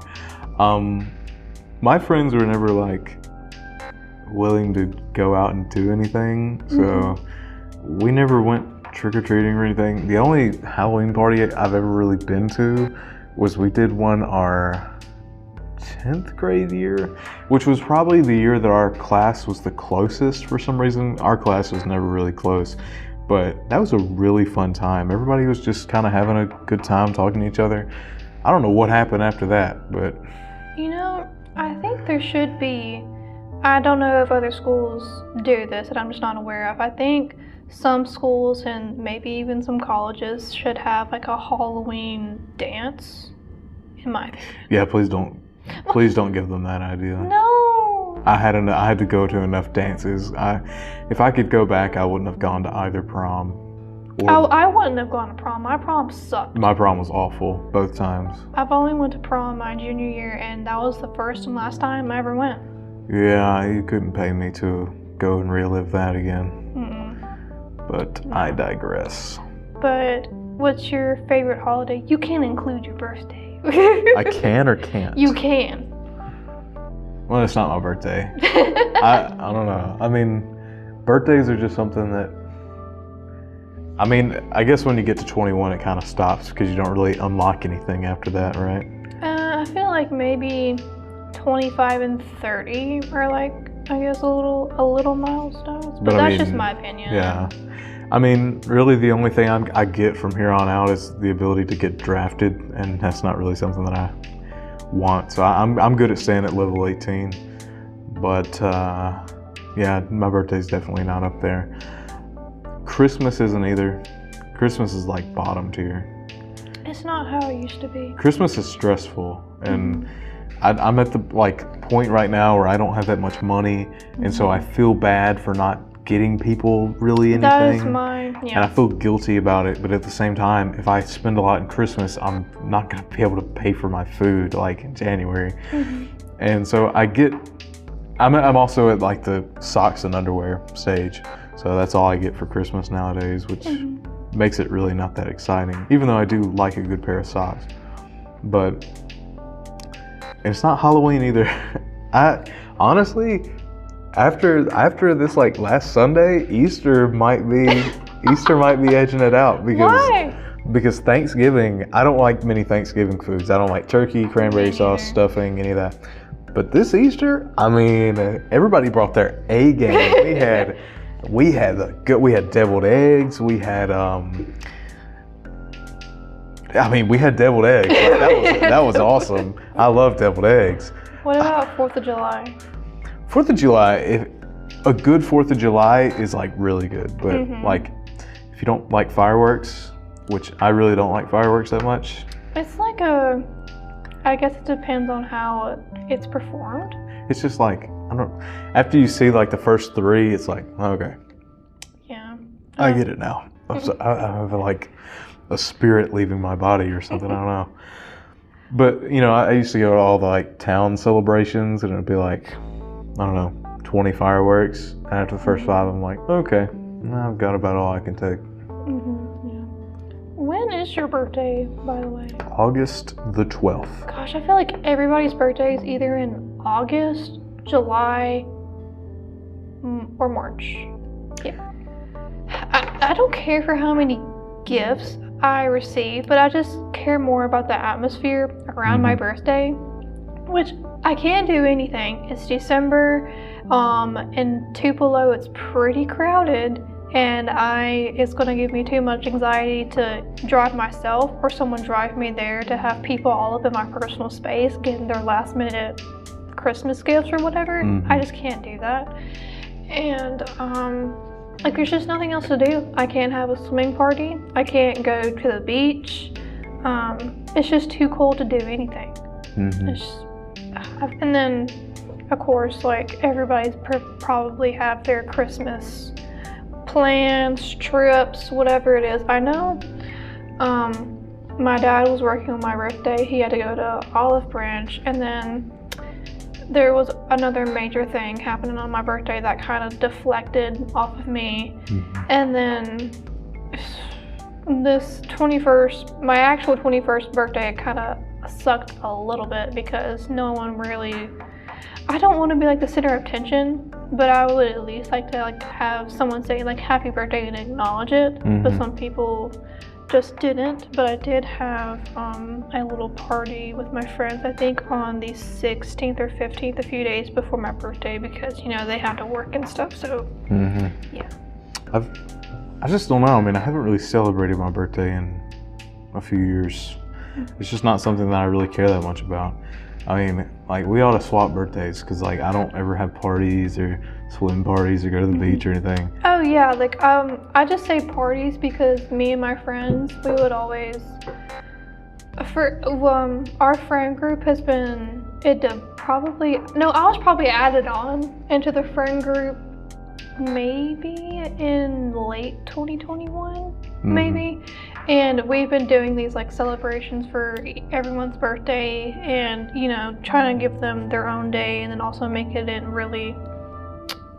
My friends were never like willing to go out and do anything, so we never went trick-or-treating or anything. The only Halloween party I've ever really been to was we did one our 10th grade year, which was probably the year that our class was the closest for some reason. Our class was never really close, but that was a really fun time. Everybody was just kind of having a good time talking to each other. I don't know what happened after that, but... You know, I think there should be, I don't know if other schools do this that I'm just not aware of. I think some schools and maybe even some colleges should have like a Halloween dance, in my opinion. Yeah, please don't give them that idea. No. I had to go to enough dances. If I could go back, I wouldn't have gone to either prom. I wouldn't have gone to prom. My prom sucked. My prom was awful both times. I've only went to prom my junior year, and that was the first and last time I ever went. Yeah, you couldn't pay me to go and relive that again. But no. I digress. But what's your favorite holiday? You can include your birthday. I can or can't? You can. Well, it's not my birthday. I don't know. I mean, birthdays are just something that... I mean, I guess when you get to 21, it kind of stops because you don't really unlock anything after that, right? I feel like maybe 25 and 30 are like, I guess, a little milestones. But that's just my opinion. Yeah. I mean, really the only thing I get from here on out is the ability to get drafted, and that's not really something that I want. So I'm good at staying at level 18. But yeah, my birthday's definitely not up there. Christmas isn't either. Christmas is like bottom tier. It's not how it used to be. Christmas is stressful, and I'm at the point right now where I don't have that much money, and so I feel bad for not getting people really anything. That is mine. Yeah. And I feel guilty about it, but at the same time, if I spend a lot in Christmas, I'm not going to be able to pay for my food like in January. And so I'm also at like the socks and underwear stage. So that's all I get for Christmas nowadays, which makes it really not that exciting, even though I do like a good pair of socks. But it's not Halloween either. I honestly, after this like last Sunday, Easter might be edging it out because Thanksgiving, I don't like many Thanksgiving foods. I don't like turkey, cranberry sauce, stuffing, any of that. But this Easter, I mean, everybody brought their A game. We had deviled eggs. We had we had deviled eggs. That was awesome. I love deviled eggs. What about 4th of July? 4th of July, a good 4th of July is like really good, but like if you don't like fireworks, which I really don't like fireworks that much. It's like I guess it depends on how it's performed. It's just like, after you see like the first 3, it's like, okay. Yeah. I get it now. I have like a spirit leaving my body or something, I don't know. But, you know, I used to go to all the like town celebrations, and it'd be like, I don't know, 20 fireworks. And after the first 5, I'm like, okay, I've got about all I can take. Yeah. When is your birthday, by the way? August the 12th. Gosh, I feel like everybody's birthday is either in August, July, or March. Yeah. I don't care for how many gifts I receive, but I just care more about the atmosphere around my birthday, which I can't do anything. It's December, in Tupelo it's pretty crowded, and it's going to give me too much anxiety to drive myself or someone drive me there to have people all up in my personal space getting their last minute Christmas gifts or whatever. I just can't do that. And like there's just nothing else to do. I can't have a swimming party. I can't go to the beach. It's just too cold to do anything. And then of course, like everybody's probably have their Christmas plans, trips, whatever it is. I know my dad was working on my birthday. He had to go to Olive Branch, and then there was another major thing happening on my birthday that kind of deflected off of me. And then this my actual 21st birthday kind of sucked a little bit because no one really, I don't want to be like the center of attention, but I would at least like to have someone say like happy birthday and acknowledge it. But some people just didn't. But I did have a little party with my friends, I think on the 16th or 15th, a few days before my birthday, because they had to work and stuff. So yeah, I just don't know. I mean, I haven't really celebrated my birthday in a few years. It's just not something that I really care that much about. I mean, like, we ought to swap birthdays, because like I don't ever have parties or swim parties or go to the beach or anything. Oh yeah, like I just say parties because me and my friends, we would always, our friend group has been, I was probably added on into the friend group maybe in late 2021, maybe. And we've been doing these like celebrations for everyone's birthday, and trying to give them their own day, and then also make it really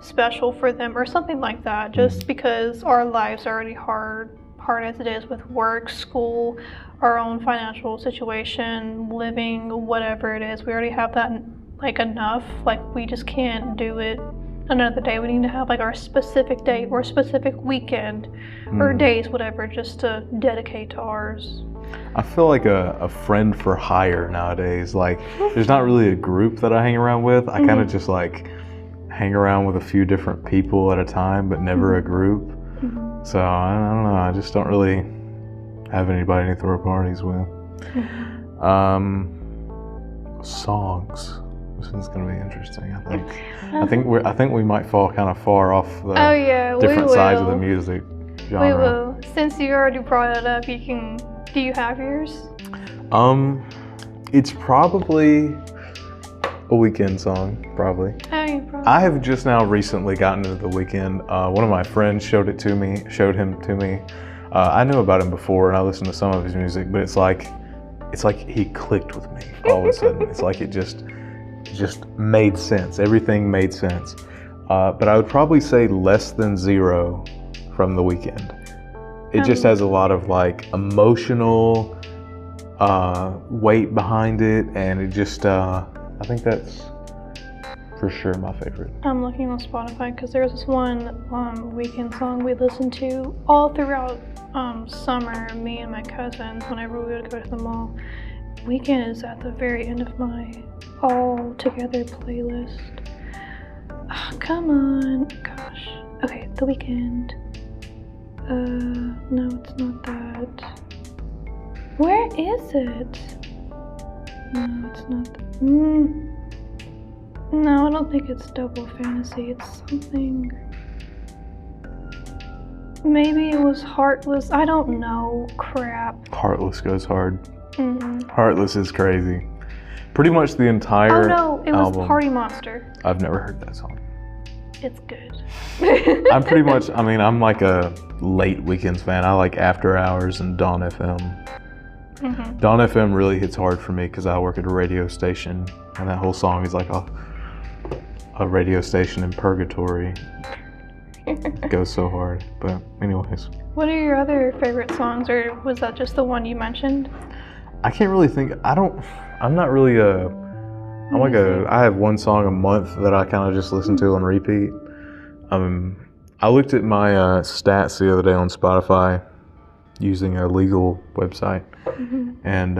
special for them or something like that, just because our lives are already hard as it is with work, school, our own financial situation, living, whatever it is. We already have that like enough. Like, we just can't do it another day. We need to have like our specific day or specific weekend or days, whatever, just to dedicate to ours. I feel like a friend for hire nowadays. Like, there's not really a group that I hang around with. I kind of just like hang around with a few different people at a time, but never a group. So I don't know. I just don't really have anybody to throw parties with. Songs. This is going to be interesting. I think we might fall kind of far off the different sides of the music genre. We will. Since you already brought it up, do you have yours? It's probably a Weeknd song, probably. I have just now recently gotten into The Weeknd. One of my friends showed him to me. I knew about him before, and I listened to some of his music, but it's like he clicked with me all of a sudden. It's like it just made sense. Everything made sense. But I would probably say Less Than Zero from The Weeknd. It just has a lot of like emotional weight behind it, and it just I think that's for sure my favorite. I'm looking on Spotify because there's this one Weeknd song we listened to all throughout summer, me and my cousins, whenever we would go to the mall. Weeknd is at the very end of my all together playlist. Oh, come on, gosh. Okay, The Weeknd. No, it's not that. Where is it? No, it's not that. No, I don't think it's Double Fantasy. It's something. Maybe it was Heartless. I don't know. Crap. Heartless goes hard. Heartless is crazy. Pretty much the entire album. Oh no, it was album. Party Monster. I've never heard that song. It's good. I'm pretty much, I'm like a late Weeknd fan. I like After Hours and Dawn FM. Dawn FM really hits hard for me because I work at a radio station, and that whole song is like a radio station in purgatory. It goes so hard. But anyways. What are your other favorite songs, or was that just the one you mentioned? I can't really think. I'm not really I have one song a month that I kind of just listen to on repeat. I looked at my stats the other day on Spotify, using a legal website, and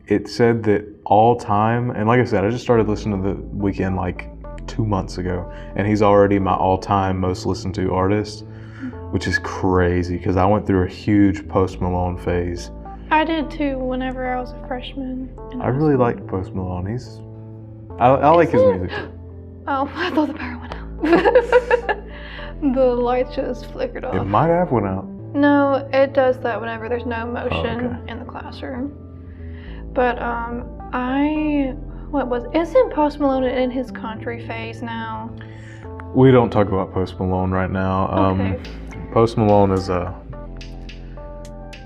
it said that all time, and like I said, I just started listening to The Weeknd like 2 months ago, and he's already my all-time most listened to artist, which is crazy because I went through a huge Post Malone phase. I did too whenever I was a freshman. I really liked Post Malone. I like his music. Oh, I thought the power went out. The lights just flickered off. It might have went out. No, it does that whenever there's no motion in the classroom. But isn't Post Malone in his country phase now? We don't talk about Post Malone right now. Okay. Post Malone is I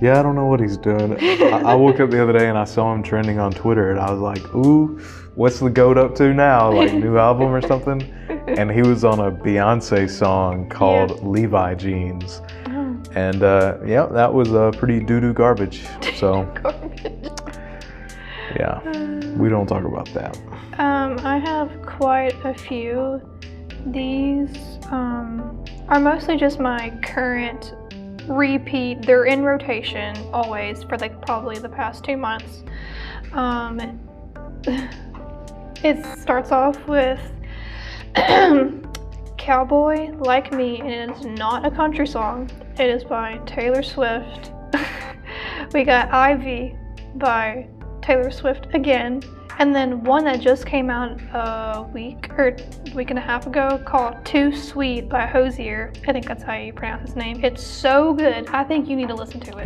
don't know what he's doing. I woke up the other day and I saw him trending on Twitter, and I was like, ooh, what's the GOAT up to now? Like, new album or something? And he was on a Beyonce song called Levi Jeans. Oh. And that was pretty doo-doo garbage. So, Garbage. yeah, we don't talk about that. I have quite a few. These are mostly just my current repeat. They're in rotation always for like probably the past 2 months. It starts off with Cowboy Like Me, and it is not a country song. It is by Taylor Swift. We got Ivy by Taylor Swift again, and then one that just came out a week and a half ago called Too Sweet by Hosier. I think that's how you pronounce his name. It's so good. I think you need to listen to it.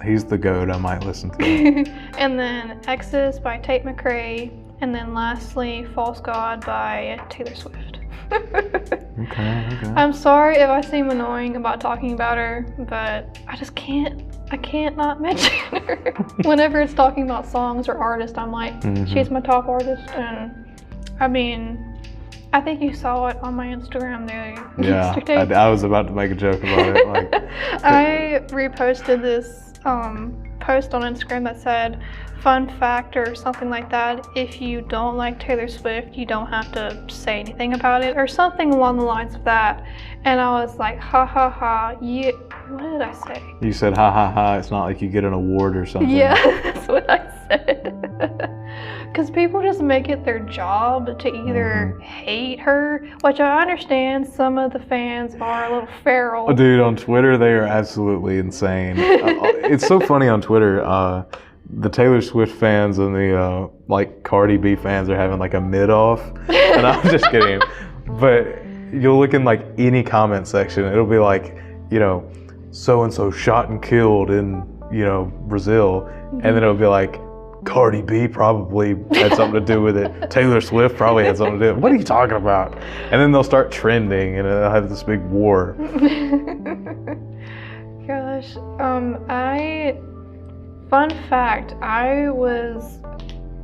He's the GOAT. I might listen to. And then Exes by Tate McRae, and then lastly False God by Taylor Swift. Okay. I'm sorry if I seem annoying about talking about her, but I just can't not mention her. Whenever it's talking about songs or artists, I'm like, she's my top artist. And I mean, I think you saw it on my Instagram there. Yeah, I was about to make a joke about it. Like, I reposted this post on Instagram that said, fun fact or something like that, if you don't like Taylor Swift, you don't have to say anything about it, or something along the lines of that. And I was like, ha ha ha, yeah. What did I say? You said ha ha ha, it's not like you get an award or something. Yeah, that's what I said. Because people just make it their job to either hate her, which I understand some of the fans are a little feral. Oh, dude, on Twitter, they are absolutely insane. It's so funny on Twitter. The Taylor Swift fans and the Cardi B fans are having like a mid-off. And I'm just kidding. But you'll look in like any comment section, it'll be like, so-and-so shot and killed in, Brazil. And then it'll be like, Cardi B probably had something to do with it. Taylor Swift probably had something to do with it. What are you talking about? And then they'll start trending and it'll have this big war. Gosh, fun fact, I was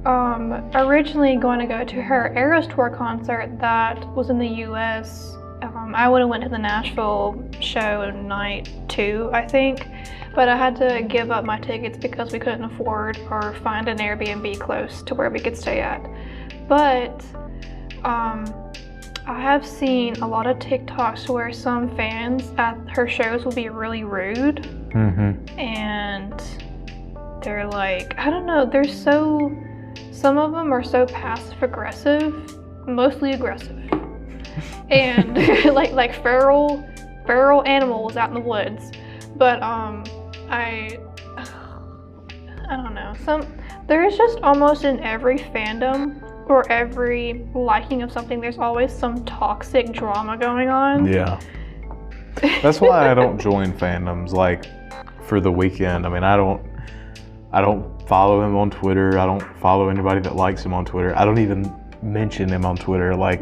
originally going to go to her Eras Tour concert that was in the U.S. I would have went to the Nashville show night 2, I think, but I had to give up my tickets because we couldn't afford or find an Airbnb close to where we could stay at. But I have seen a lot of TikToks where some fans at her shows will be really rude, and they're like, I don't know, some of them are so passive aggressive, mostly aggressive. And like feral animals out in the woods. But I don't know. There's just almost in every fandom or every liking of something, there's always some toxic drama going on. Yeah. That's why I don't join fandoms like for The Weeknd. I mean, I don't follow him on Twitter. I don't follow anybody that likes him on Twitter. I don't even mention him on Twitter. Like,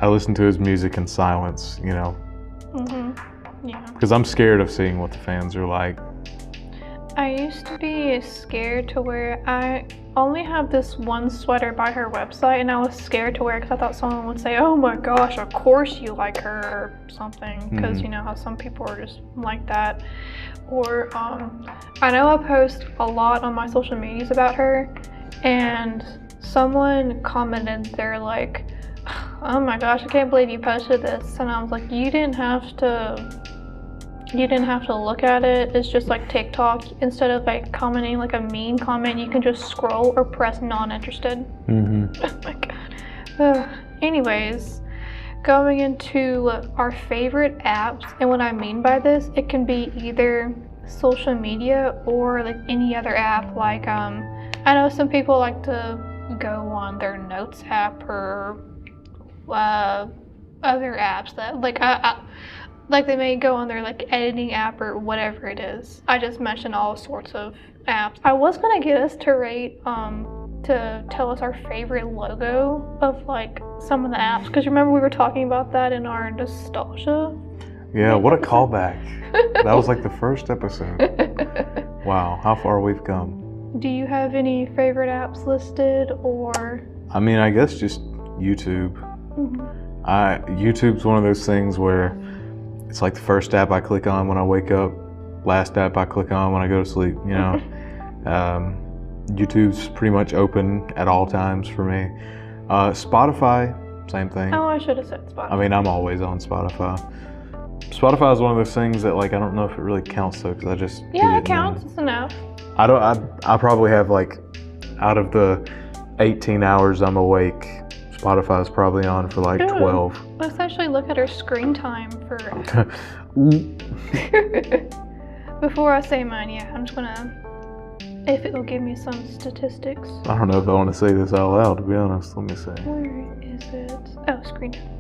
I listen to his music in silence, Yeah. Because I'm scared of seeing what the fans are like. I used to be scared to wear, I only have this one sweater by her website, and I was scared to wear it because I thought someone would say, oh my gosh, of course you like her or something, because you know how some people are just like that. Or I know I post a lot on my social medias about her, and someone commented, they're like, oh my gosh, I can't believe you posted this. And I was like, you didn't have to you didn't have to look at it. It's just like TikTok. Instead of like commenting like a mean comment, you can just scroll or press not interested. Mm-hmm. Oh my god. Anyways, going into our favorite apps, and what I mean by this, it can be either social media or like any other app. Like I know some people like to go on their notes app or other apps that like they may go on their like editing app or whatever it is. I just mentioned all sorts of apps. I was gonna get us to rate to tell us our favorite logo of like some of the apps, because remember we were talking about that in our nostalgia. Yeah, what a callback. That was like the first episode. Wow, how far we've come. Do you have any favorite apps listed, or? I mean, I guess just YouTube. YouTube's one of those things where it's like the first app I click on when I wake up, last app I click on when I go to sleep, you know. YouTube's pretty much open at all times for me. Spotify, same thing. Oh, I should have said Spotify. I mean, I'm always on Spotify. Spotify is one of those things that like I don't know if it really counts though, because I just yeah, it counts. It's enough. I probably have like, out of the 18 hours I'm awake, Spotify's probably on for like 12. Let's actually look at our screen time for. Before I say mine, yeah, I'm just gonna. If it'll give me some statistics. I don't know if I want to say this out loud, to be honest. Let me see. Where is it? Oh, screen time.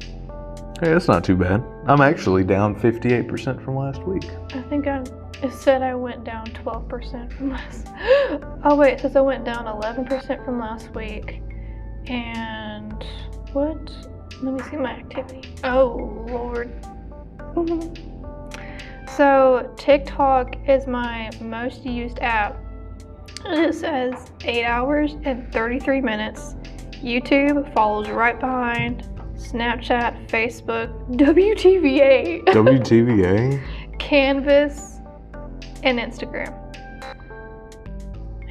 Hey, that's not too bad. I'm actually down 58% from last week. I think it said I went down 12% from last. Oh wait, it says I went down 11% from last week. And what? Let me see my activity. Oh Lord. So TikTok is my most used app. It says 8 hours and 33 minutes. YouTube follows right behind. Snapchat, Facebook, WTVA. WTVA? Canvas, and Instagram.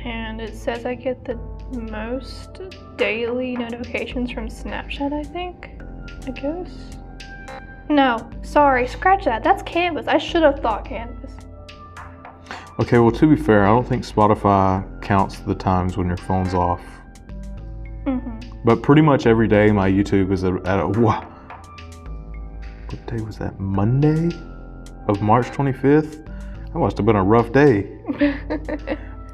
And it says I get the most daily notifications from Snapchat, I think. I guess. No, sorry, scratch that. That's Canvas. I should have thought Canvas. Okay, well, to be fair, I don't think Spotify counts the times when your phone's off. But pretty much every day my YouTube is at a what day was that? Monday of March 25th? That must have been a rough day.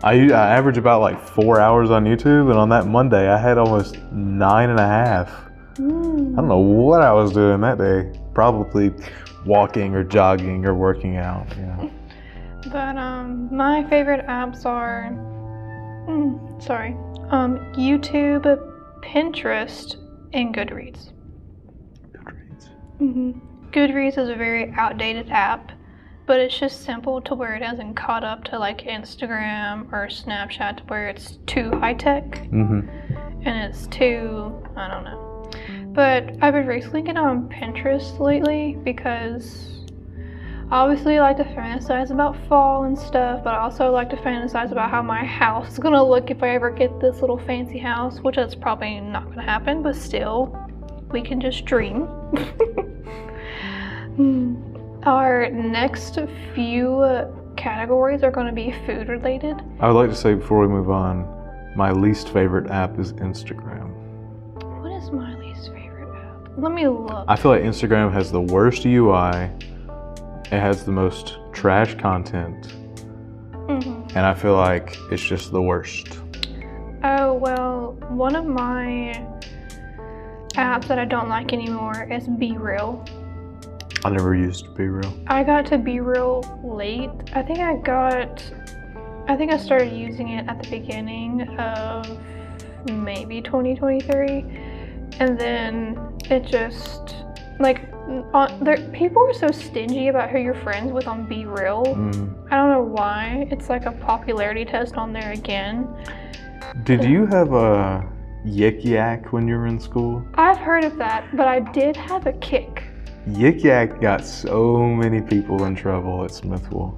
I average about like 4 hours on YouTube, and on that Monday I had almost 9.5. I don't know what I was doing that day. Probably walking or jogging or working out, yeah. But my favorite apps are YouTube, Pinterest, and Goodreads. Goodreads is a very outdated app, but it's just simple to where it hasn't caught up to like Instagram or Snapchat, to where it's too high tech and it's too, I don't know. But I've been recently getting on Pinterest lately because obviously I like to fantasize about fall and stuff, but I also like to fantasize about how my house is gonna look if I ever get this little fancy house, which is probably not gonna happen, but still, we can just dream. Our next few categories are gonna be food related. I would like to say before we move on, my least favorite app is Instagram. What is my least favorite app? Let me look. I feel like Instagram has the worst UI. It has the most trash content, and I feel like it's just the worst. Oh, well, one of my apps that I don't like anymore is Be Real. I never used Be Real. I got to Be Real late. I think I started using it at the beginning of maybe 2023, and then it just, like, people are so stingy about who you're friends with on Be Real. I don't know why. It's like a popularity test on there again. Did you have a Yik Yak when you were in school? I've heard of that, but I did have a Kick. Yik Yak got so many people in trouble at Smithville.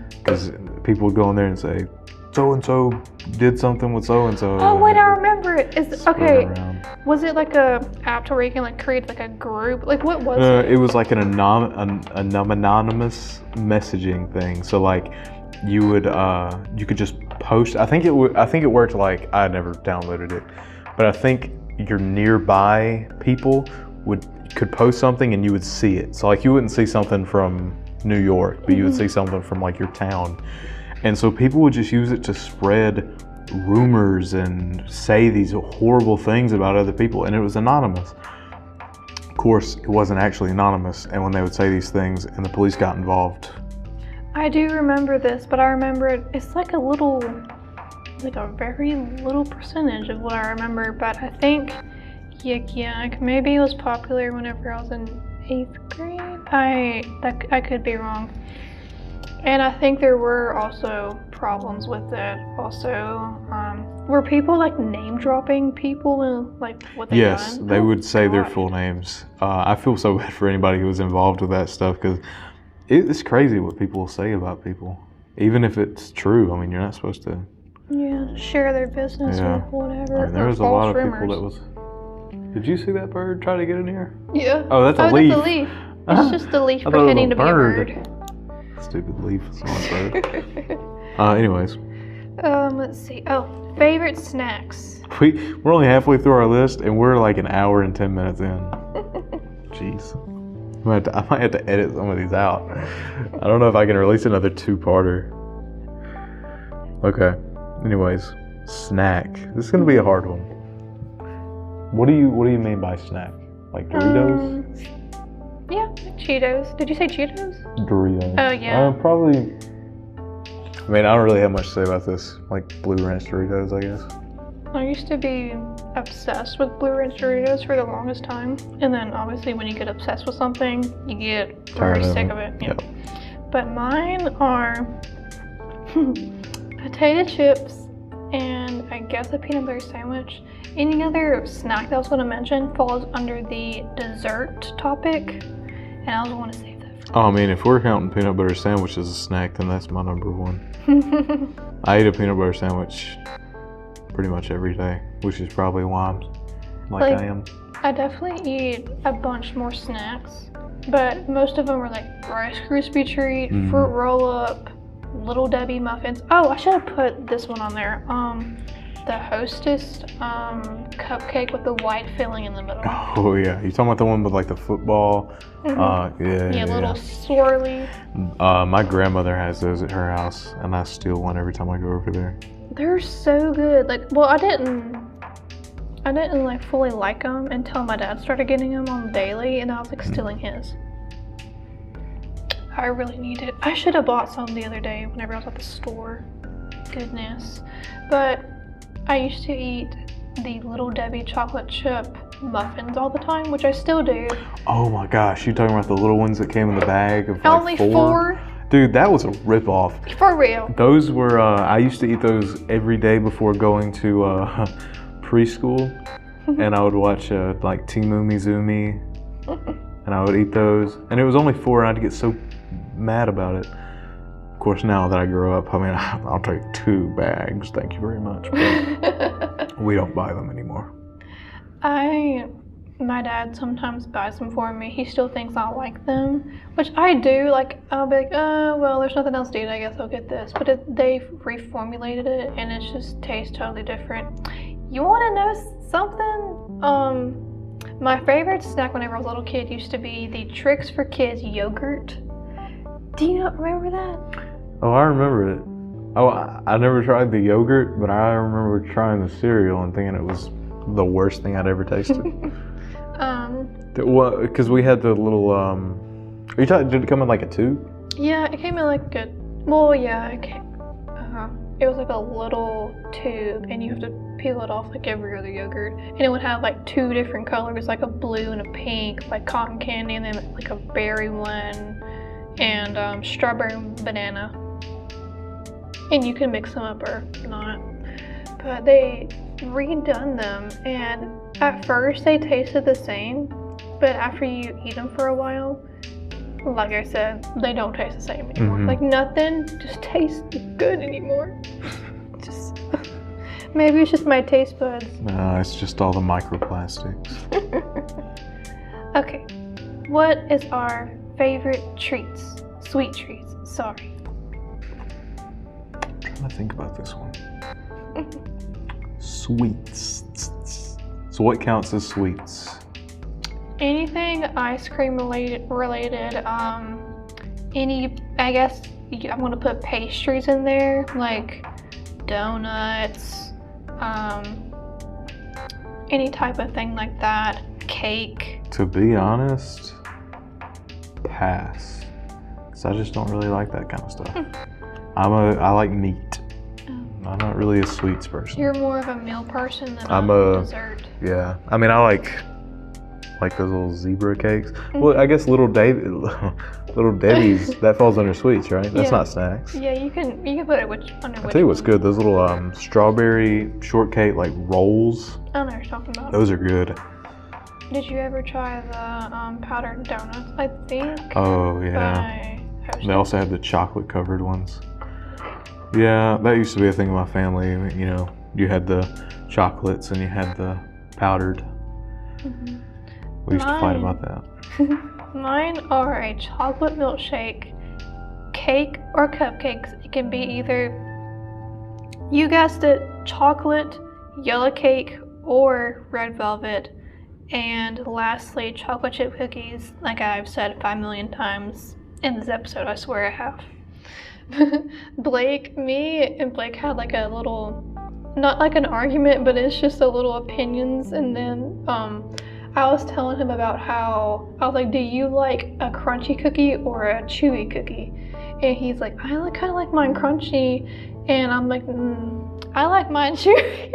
Because people would go in there and say, so-and-so did something with so-and-so. Oh, wait, I remember it. Okay. Was it like a app to where you can like create like a group? Like what was it? It was like an anonymous messaging thing. So like you would you could just post. I think it worked like I never downloaded it, but I think your nearby people could post something and you would see it. So like you wouldn't see something from New York, but you would see something from like your town. And so people would just use it to spread rumors and say these horrible things about other people, and it was anonymous. Of course, it wasn't actually anonymous, and when they would say these things and the police got involved. I do remember this, but I remember it's like a very little percentage of what I remember, but I think Yik Yak maybe it was popular whenever I was in 8th grade. I could be wrong. And I think there were also problems with it. Also, were people like name dropping people and like what they Yes, done? they would say their full names. I feel so bad for anybody who was involved with that stuff because it's crazy what people will say about people, even if it's true. I mean, you're not supposed to. Yeah, share their business or whatever. I mean, there was a lot of people that was. Did you see that bird try to get in here? Yeah. Oh, that's a leaf. That's a leaf. It's just a leaf pretending to be a bird. Stupid leaf. It's not a bird. Anyways. Let's see. Oh, favorite snacks. We're only halfway through our list, and we're like an hour and 10 minutes in. Jeez. I might have to edit some of these out. I don't know if I can release another 2-parter. Okay. Anyways, snack. This is gonna be a hard one. What do you mean by snack? Like Doritos? Yeah, like Cheetos. Did you say Cheetos? Doritos. Oh yeah. Probably. I mean, I don't really have much to say about this. Like Blue Ranch Doritos, I guess. I used to be obsessed with Blue Ranch Doritos for the longest time, and then obviously when you get obsessed with something, you get very sick of it. Yeah. But mine are potato chips and I guess a peanut butter sandwich. Any other snack that I was going to mention falls under the dessert topic, and I was going to save that for I mean, if we're counting peanut butter sandwich as a snack, then that's my number one. I eat a peanut butter sandwich pretty much every day, which is probably why I'm like I am. I definitely eat a bunch more snacks, but most of them are like Rice Krispie Treat, Fruit Roll-Up, Little Debbie muffins. Oh, I should have put this one on there. The Hostess cupcake with the white filling in the middle. Oh yeah, you talking about the one with like the football? Yeah, little swirly. My grandmother has those at her house, and I steal one every time I go over there. They're so good. Like, well, I didn't like fully like them until my dad started getting them on daily, and I was like stealing his. I really need it. I should have bought some the other day whenever I was at the store. Goodness. But I used to eat the Little Debbie chocolate chip muffins all the time, which I still do. Oh my gosh, you talking about the little ones that came in the bag of like Only four? Dude, that was a ripoff. For real. Those were, I used to eat those every day before going to preschool. And I would watch like Timu Mizumi. And I would eat those. And it was only 4 and I'd get so mad about it. Of course, now that I grow up, I mean, I'll take 2 bags. Thank you very much. But we don't buy them anymore. My dad sometimes buys them for me. He still thinks I like them, which I do. Like, I'll be like, well, there's nothing else to eat. I guess I'll get this. But they've reformulated it, and it just tastes totally different. You want to know something? My favorite snack whenever I was a little kid used to be the Tricks for Kids yogurt. Do you remember that? Oh, I remember it. Oh, I never tried the yogurt, but I remember trying the cereal and thinking it was the worst thing I'd ever tasted. Because we had the little, are you talking, did it come in like a tube? Yeah, it came in like a, well, yeah, it was like a little tube, and you have to peel it off like every other yogurt. And it would have like 2 different colors, like a blue and a pink, like cotton candy, and then like a berry one, and strawberry and banana. And you can mix them up or not. But they redone them, and at first they tasted the same, but after you eat them for a while, like I said, they don't taste the same anymore. Like nothing just tastes good anymore. Maybe it's just my taste buds. No, it's just all the microplastics. Okay. What is our favorite treats? Sweet treats. Sorry. I'm trying to think about this one. Sweets. So what counts as sweets? Anything ice cream related. Any, I guess I'm gonna put pastries in there, like donuts, any type of thing like that. Cake. To be honest, pass. Cause I just don't really like that kind of stuff. I like meat. I'm not really a sweets person. You're more of a meal person than I'm a a dessert. Yeah. I mean, I like those little zebra cakes. Well, I guess little Debbie's that falls under sweets, right? That's not snacks. Yeah, you can put it under. I'll tell you what's good. Those little strawberry shortcake like rolls. I don't know what you're talking about. Those are good. Did you ever try the powdered donuts? I think. Oh yeah. They also had the chocolate covered ones. Yeah, that used to be a thing in my family. You know, you had the chocolates and you had the powdered. Mm-hmm. We used to fight about that. Mine are a chocolate milkshake, cake, or cupcakes. It can be either, you guessed it, chocolate, yellow cake, or red velvet. And lastly, chocolate chip cookies, like I've said 5 million times in this episode, I swear I have. Me and Blake had like a little, not like an argument, but it's just a little opinions. And then I was telling him about how, I was like, do you like a crunchy cookie or a chewy cookie? And he's like, I kind of like mine crunchy. And I'm like, I like mine chewy.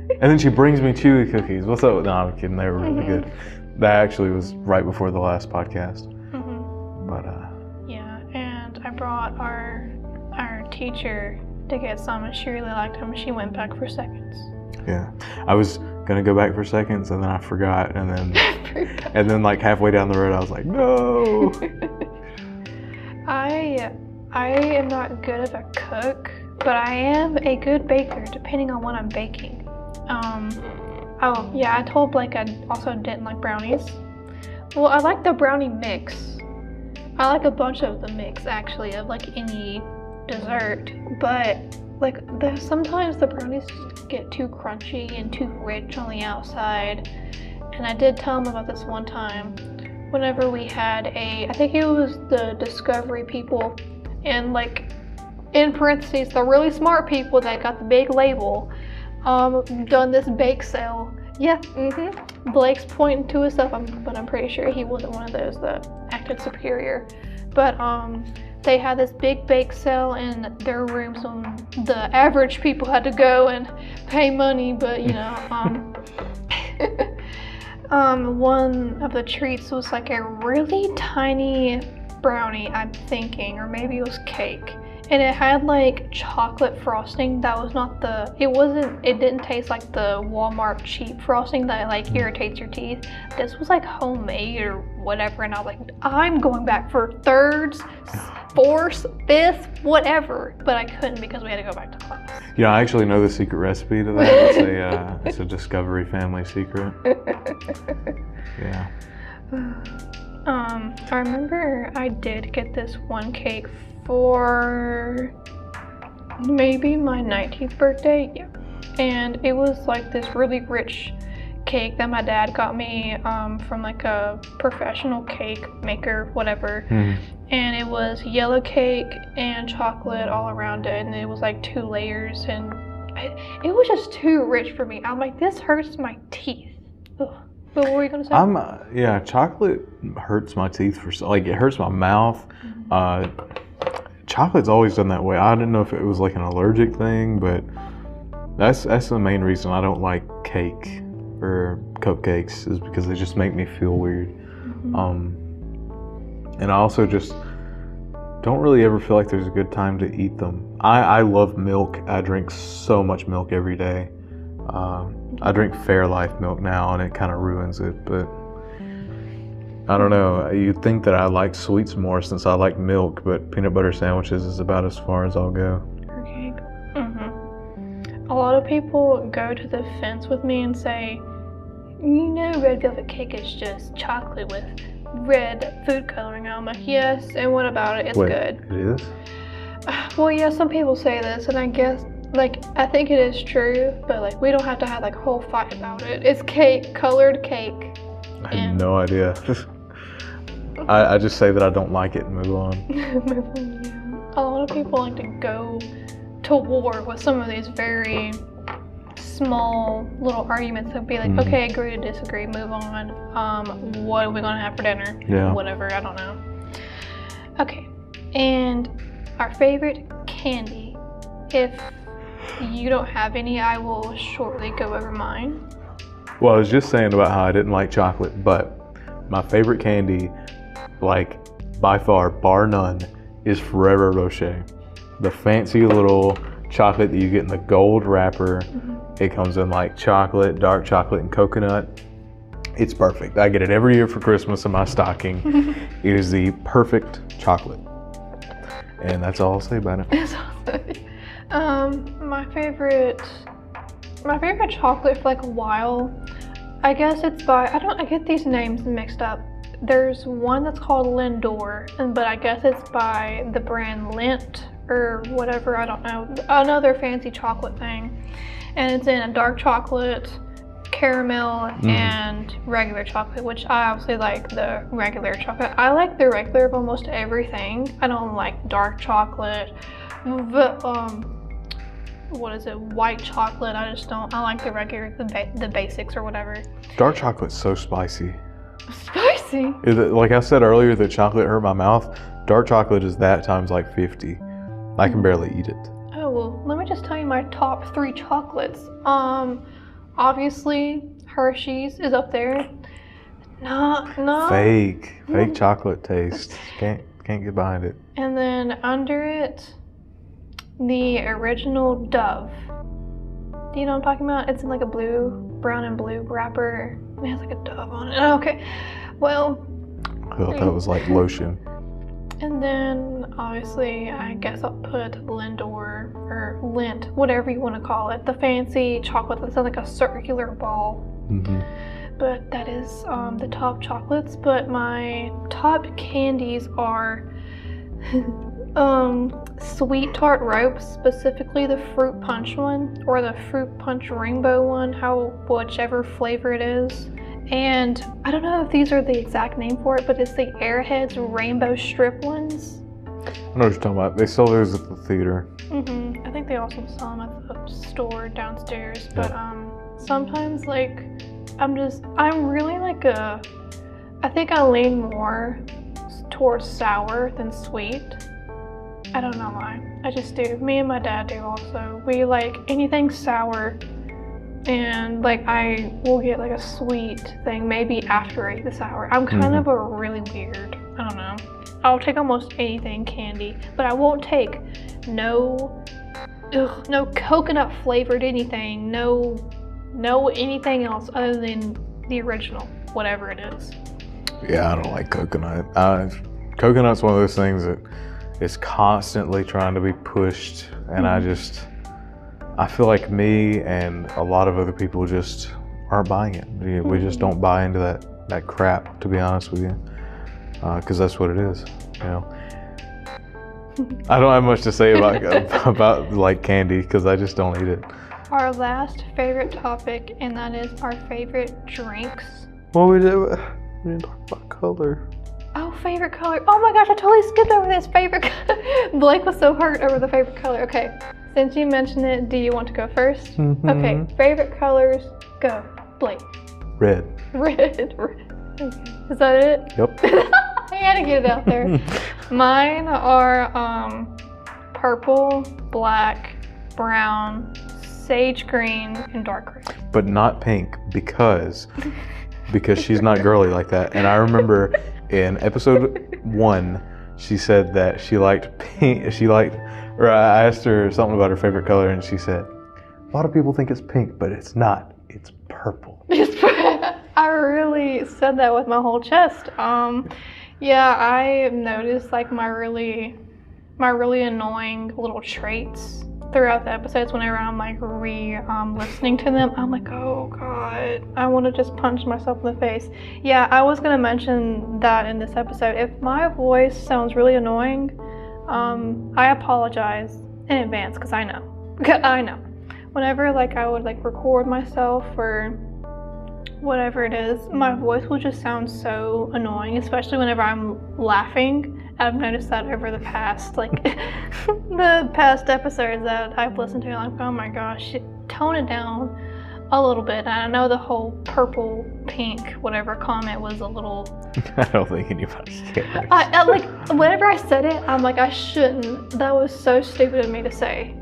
And then she brings me chewy cookies. What's up? No, I'm kidding. They were really good. That actually was right before the last podcast. But yeah, and I brought our teacher to get some, and she really liked them. She went back for seconds. Yeah, I was gonna go back for seconds, and then I forgot, and then like halfway down the road, I was like, no. I am not good of a cook, but I am a good baker, depending on what I'm baking. Oh yeah, I told Blake I also didn't like brownies. Well, I like the brownie mix. I like a bunch of the mix actually of like any dessert, but like sometimes the brownies just get too crunchy and too rich on the outside. And I did tell him about this one time whenever we had I think it was the Discovery people, and like in parentheses, the really smart people that got the big label, done this bake sale. Yeah, Blake's pointing to himself, but I'm pretty sure he wasn't one of those that acted superior. But they had this big bake sale in their room, so the average people had to go and pay money. But you know, one of the treats was like a really tiny brownie, I'm thinking, or maybe it was cake. And it had like chocolate frosting that was not it didn't taste like the Walmart cheap frosting that like irritates your teeth. This was like homemade or whatever, and I was like, I'm going back for thirds, fourths, fifths, whatever. But I couldn't because we had to go back to class. Yeah, I actually know the secret recipe to that. It's a Discovery family secret. Yeah. I remember I did get this one cake for maybe my 19th birthday, yeah. And it was like this really rich cake that my dad got me from like a professional cake maker, whatever. And it was yellow cake and chocolate all around it, and it was like 2 layers, and it was just too rich for me. I'm like, this hurts my teeth. Ugh. What were you gonna say? Yeah, chocolate hurts my teeth it hurts my mouth. Chocolate's always done that way. I didn't know if it was like an allergic thing, but that's the main reason I don't like cake or cupcakes, is because they just make me feel weird. And I also just don't really ever feel like there's a good time to eat them. I love milk. I drink so much milk every day. I drink Fairlife milk now, and it kind of ruins it, but I don't know. You'd think that I like sweets more since I like milk, but peanut butter sandwiches is about as far as I'll go. Okay. A lot of people go to the fence with me and say, you know, red velvet cake is just chocolate with red food coloring. I'm like, yes, and what about it? It's Wait, good. It is? Well, yeah, some people say this, and I guess, like, I think it is true, but, like, we don't have to have, like, a whole fight about it. It's cake, colored cake. I had no idea. I just say that I don't like it and move on. Yeah. A lot of people like to go to war with some of these very small little arguments and be like, okay, agree to disagree, move on. What are we gonna have for dinner? Yeah. Whatever, I don't know. Okay, and our favorite candy. If you don't have any, I will shortly go over mine. Well, I was just saying about how I didn't like chocolate, but my favorite candy, like by far, bar none, is Ferrero Rocher. The fancy little chocolate that you get in the gold wrapper. It comes in like chocolate, dark chocolate, and coconut. It's perfect. I get it every year for Christmas in my stocking. It is the perfect chocolate. And that's all I'll say about it. That's awesome. My favorite chocolate for like a while, I guess it's by, I get these names mixed up. There's one that's called Lindor, but I guess it's by the brand Lindt or whatever, I don't know. Another fancy chocolate thing. And it's in a dark chocolate, caramel, and regular chocolate, which I obviously like the regular chocolate. I like the regular of almost everything. I don't like dark chocolate, white chocolate. I just don't. I like the regular, the basics or whatever. Dark chocolate's so spicy. Spicy? Like I said earlier, the chocolate hurt my mouth. Dark chocolate is that times like 50. I can barely eat it. Oh, well, let me just tell you my top 3 chocolates. Obviously, Hershey's is up there. No. Fake chocolate taste. Can't get behind it. And then under it, the original Dove. Do you know what I'm talking about? It's in like a brown and blue wrapper. It has like a dove on it. Okay, well. I thought that was like lotion. And then, obviously, I guess I'll put Lindor, or Lindt, whatever you want to call it. The fancy chocolate that's like a circular ball. But that is the top chocolates. But my top candies are sweet tart ropes, specifically the fruit punch one, or the fruit punch rainbow one, whichever flavor it is. And I don't know if these are the exact name for it, but it's the Airheads rainbow strip ones. I know what you're talking about. They sell those at the theater. I think they also sell them at the store downstairs. But sometimes, like, I'm really like I think I lean more towards sour than sweet. I don't know why. I just do. Me and my dad do also. We like anything sour. And like I will get like a sweet thing maybe after I eat the sour. I'm kind of a really weird, I don't know. I'll take almost anything candy, but I won't take no coconut flavored anything, no anything else other than the original, whatever it is. Yeah, I don't like coconut. Coconut's one of those things that is constantly trying to be pushed, and I feel like me and a lot of other people just aren't buying it. We just don't buy into that crap, to be honest with you, because that's what it is. You know, I don't have much to say about like candy because I just don't eat it. Our last favorite topic, and that is our favorite drinks. Well, we didn't talk about color. Oh, favorite color. Oh my gosh, I totally skipped over this favorite color. Blake was so hurt over the favorite color. Okay, since you mentioned it, do you want to go first? Okay, favorite colors, go. Blake. Red. Red. Okay. Is that it? Yep. I had to get it out there. Mine are purple, black, brown, sage green, and dark green. But not pink because she's not girly like that. And I remember in episode 1, she said that she liked pink. Or I asked her something about her favorite color, and she said, "A lot of people think it's pink, but it's not. It's purple." I really said that with my whole chest. Yeah, I noticed like my really annoying little traits throughout the episodes, whenever I'm like listening to them, I'm like, oh god, I want to just punch myself in the face. Yeah, I was gonna mention that in this episode. If my voice sounds really annoying, I apologize in advance because I know. I know. Whenever like I would like record myself or whatever it is, my voice will just sound so annoying, especially whenever I'm laughing. I've noticed that over the past the past episodes that I've listened to. Like, oh my gosh, tone it down a little bit. And I know the whole purple, pink, whatever comment was a little. I don't think anybody cares. I like whenever I said it, I'm like, I shouldn't. That was so stupid of me to say.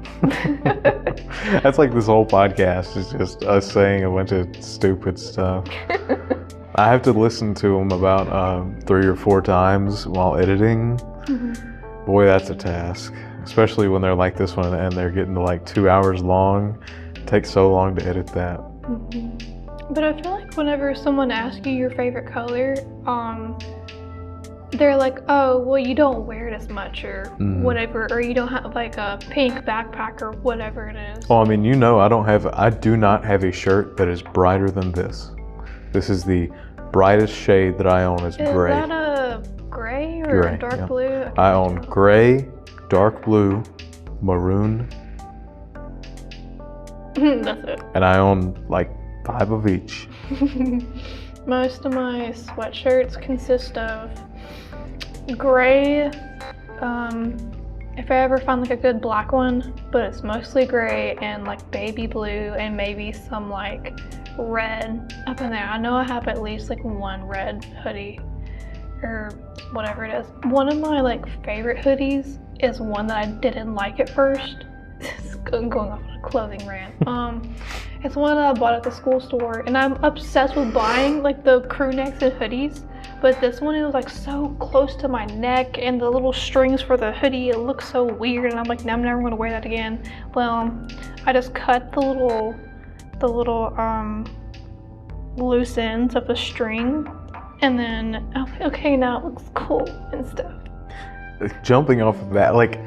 That's like this whole podcast is just us saying a bunch of stupid stuff. I have to listen to them about 3 or 4 times while editing. Mm-hmm. Boy, that's a task. Especially when they're like this one and they're getting to like 2 hours long. It takes so long to edit that. Mm-hmm. But I feel like whenever someone asks you your favorite color, they're like, oh, well, you don't wear it as much or whatever, or you don't have like a pink backpack or whatever it is. Well, I mean, you know, I do not have a shirt that is brighter than this. This is the brightest shade that I own is gray. Is that a gray or gray, a dark yeah. blue? I own gray, dark blue, maroon. That's it. And I own like 5 of each. Most of my sweatshirts consist of gray. If I ever find like a good black one, but it's mostly gray and like baby blue and maybe some like red up in there. I know I have at least like one red hoodie or whatever it is. One of my like favorite hoodies is one that I didn't like at first. Going off on a clothing rant. It's one that I bought at the school store, and I'm obsessed with buying like the crew necks and hoodies. But this one, it was like so close to my neck, and the little strings for the hoodie, it looks so weird. And I'm like, no, I'm never gonna wear that again. Well, I just cut the little loose ends of the string, and then I'm like, okay, now it looks cool and stuff. Jumping off of that, like.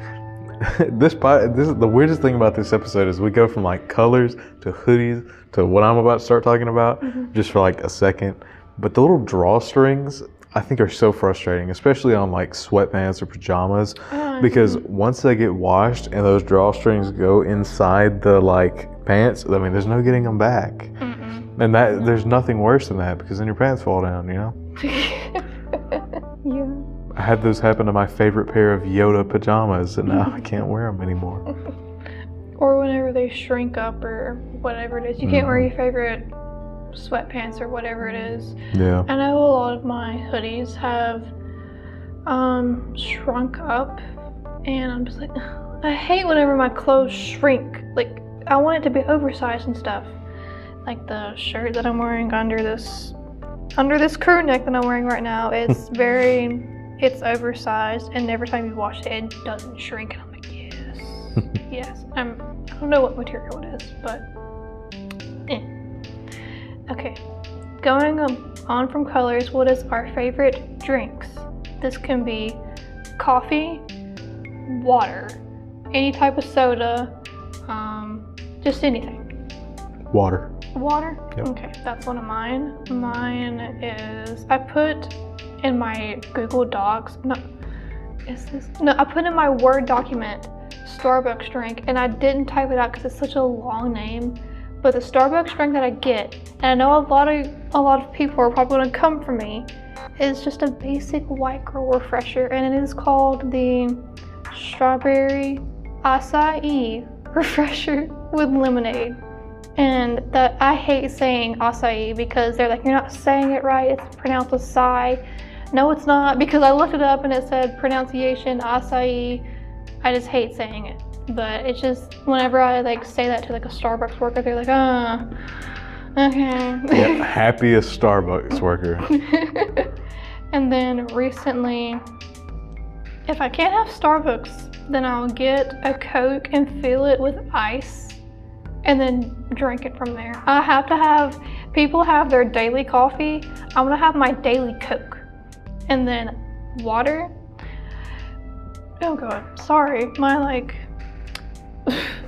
This is the weirdest thing about this episode is we go from like colors to hoodies to what I'm about to start talking about just for like a second. But the little drawstrings I think are so frustrating, especially on like sweatpants or pajamas, because once they get washed and those drawstrings go inside the like pants, I mean, there's no getting them back. And that there's nothing worse than that because then your pants fall down, you know? Yeah. I had those happen to my favorite pair of Yoda pajamas, and now I can't wear them anymore. Or whenever they shrink up or whatever it is. You can't wear your favorite sweatpants or whatever it is. Yeah. I know a lot of my hoodies have shrunk up, and I'm just like, I hate whenever my clothes shrink. Like, I want it to be oversized and stuff. Like the shirt that I'm wearing under this crew neck that I'm wearing right now, it's oversized, and every time you wash it, it doesn't shrink. And I'm like, yes, yes. I don't know what material it is, but Okay, going on from colors, what is our favorite drinks? This can be coffee, water, any type of soda, just anything. Water. Water? Yep. Okay, that's one of mine. Mine is, I put in my Google Docs, I put in my Word document Starbucks drink, and I didn't type it out because it's such a long name. But the Starbucks drink that I get, and I know a lot of people are probably going to come for me, is just a basic white girl refresher, and it is called the strawberry acai refresher with lemonade. And that I hate saying acai because they're like, you're not saying it right, it's pronounced acai. No, it's not, because I looked it up and it said pronunciation acai. I just hate saying it. But it's just, whenever I like say that to like a Starbucks worker, they're like, okay. Yeah, happiest Starbucks worker. And then recently, if I can't have Starbucks, then I'll get a Coke and fill it with ice and then drink it from there. I have to have, people have their daily coffee. I'm gonna have my daily Coke. And then water. Oh God, sorry, my like,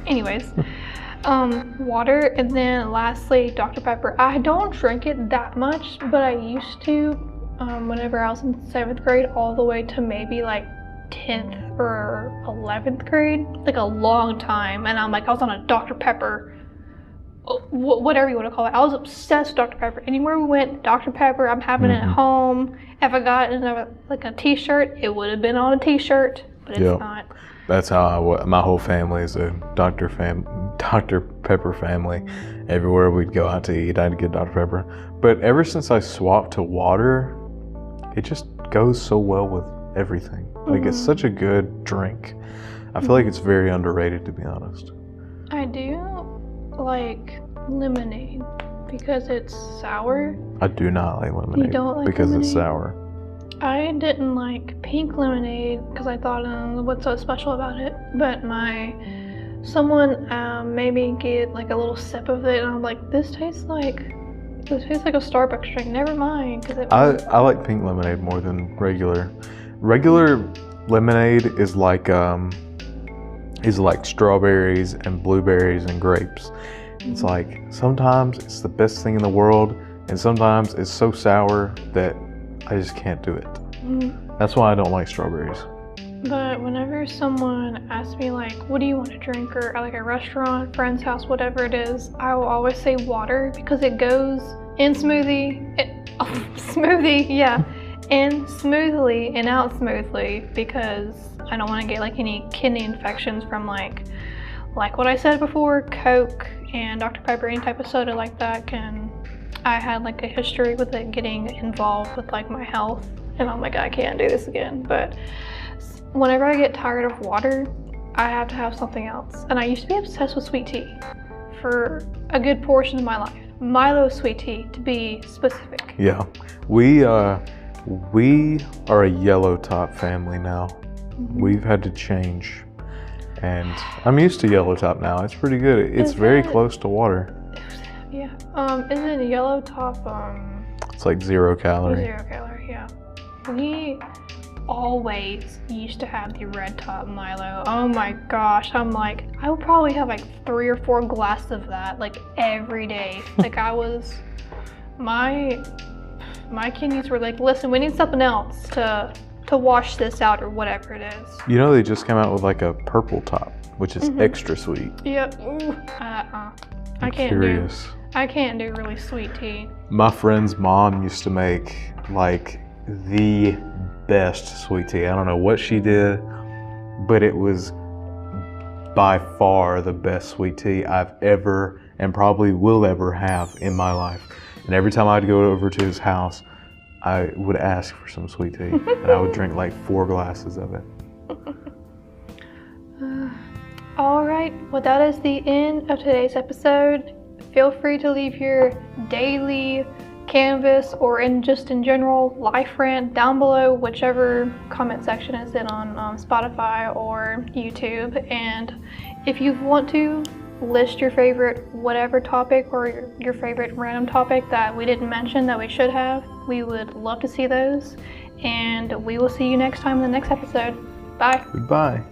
Anyways, water, and then lastly, Dr. Pepper. I don't drink it that much, but I used to whenever I was in 7th grade all the way to maybe like 10th or 11th grade, like a long time. And I was on a Dr. Pepper, whatever you want to call it. I was obsessed with Dr. Pepper. Anywhere we went, Dr. Pepper. I'm having it at home. If I got it in a t-shirt, it would have been on a t-shirt, but it's not. That's how my whole family is a Dr. Pepper family. Everywhere we'd go out to eat, I'd get Dr. Pepper. But ever since I swapped to water, it just goes so well with everything. Like, it's such a good drink. I feel like it's very underrated, to be honest. I do like lemonade because it's sour. I do not like lemonade. You don't like because lemonade? It's sour. I didn't like pink lemonade because I thought, what's so special about it? But someone made me get like a little sip of it, and I'm like, this tastes like a Starbucks drink. Never mind, because I like pink lemonade more than regular. Regular lemonade is like strawberries and blueberries and grapes. It's like sometimes it's the best thing in the world, and sometimes it's so sour that I just can't do it. That's why I don't like strawberries. But whenever someone asks me like, what do you want to drink, or like a restaurant, friend's house, whatever it is, I will always say water because it goes in smoothie, in smoothly and out smoothly, because I don't want to get like any kidney infections from like what I said before, Coke and Dr. Pepper, any type of soda like that I had like a history with it getting involved with like my health, and I'm like, I can't do this again. But whenever I get tired of water, I have to have something else. And I used to be obsessed with sweet tea for a good portion of my life. Milo sweet tea, to be specific. Yeah, we are a yellow top family now. We've had to change, and I'm used to yellow top now. It's pretty good. It's very close to water. Yeah. Isn't yellow top it's like 0 calorie. 0 calorie, yeah. We always used to have the red top Milo. Oh my gosh, I'm like, I would probably have like 3 or 4 glasses of that like every day. Like my kidneys were like, listen, we need something else to wash this out, or whatever it is. You know, they just came out with like a purple top, which is extra sweet. Yep. I can't do really sweet tea. My friend's mom used to make like the best sweet tea. I don't know what she did, but it was by far the best sweet tea I've ever and probably will ever have in my life. And every time I'd go over to his house, I would ask for some sweet tea, and I would drink like 4 glasses of it. All right, well, that is the end of today's episode. Feel free to leave your daily canvas or in general life rant down below, whichever comment section is in on Spotify or YouTube. And if you want to list your favorite whatever topic, or your favorite random topic that we didn't mention that we should have, we would love to see those. And we will see you next time in the next episode. Bye. Goodbye.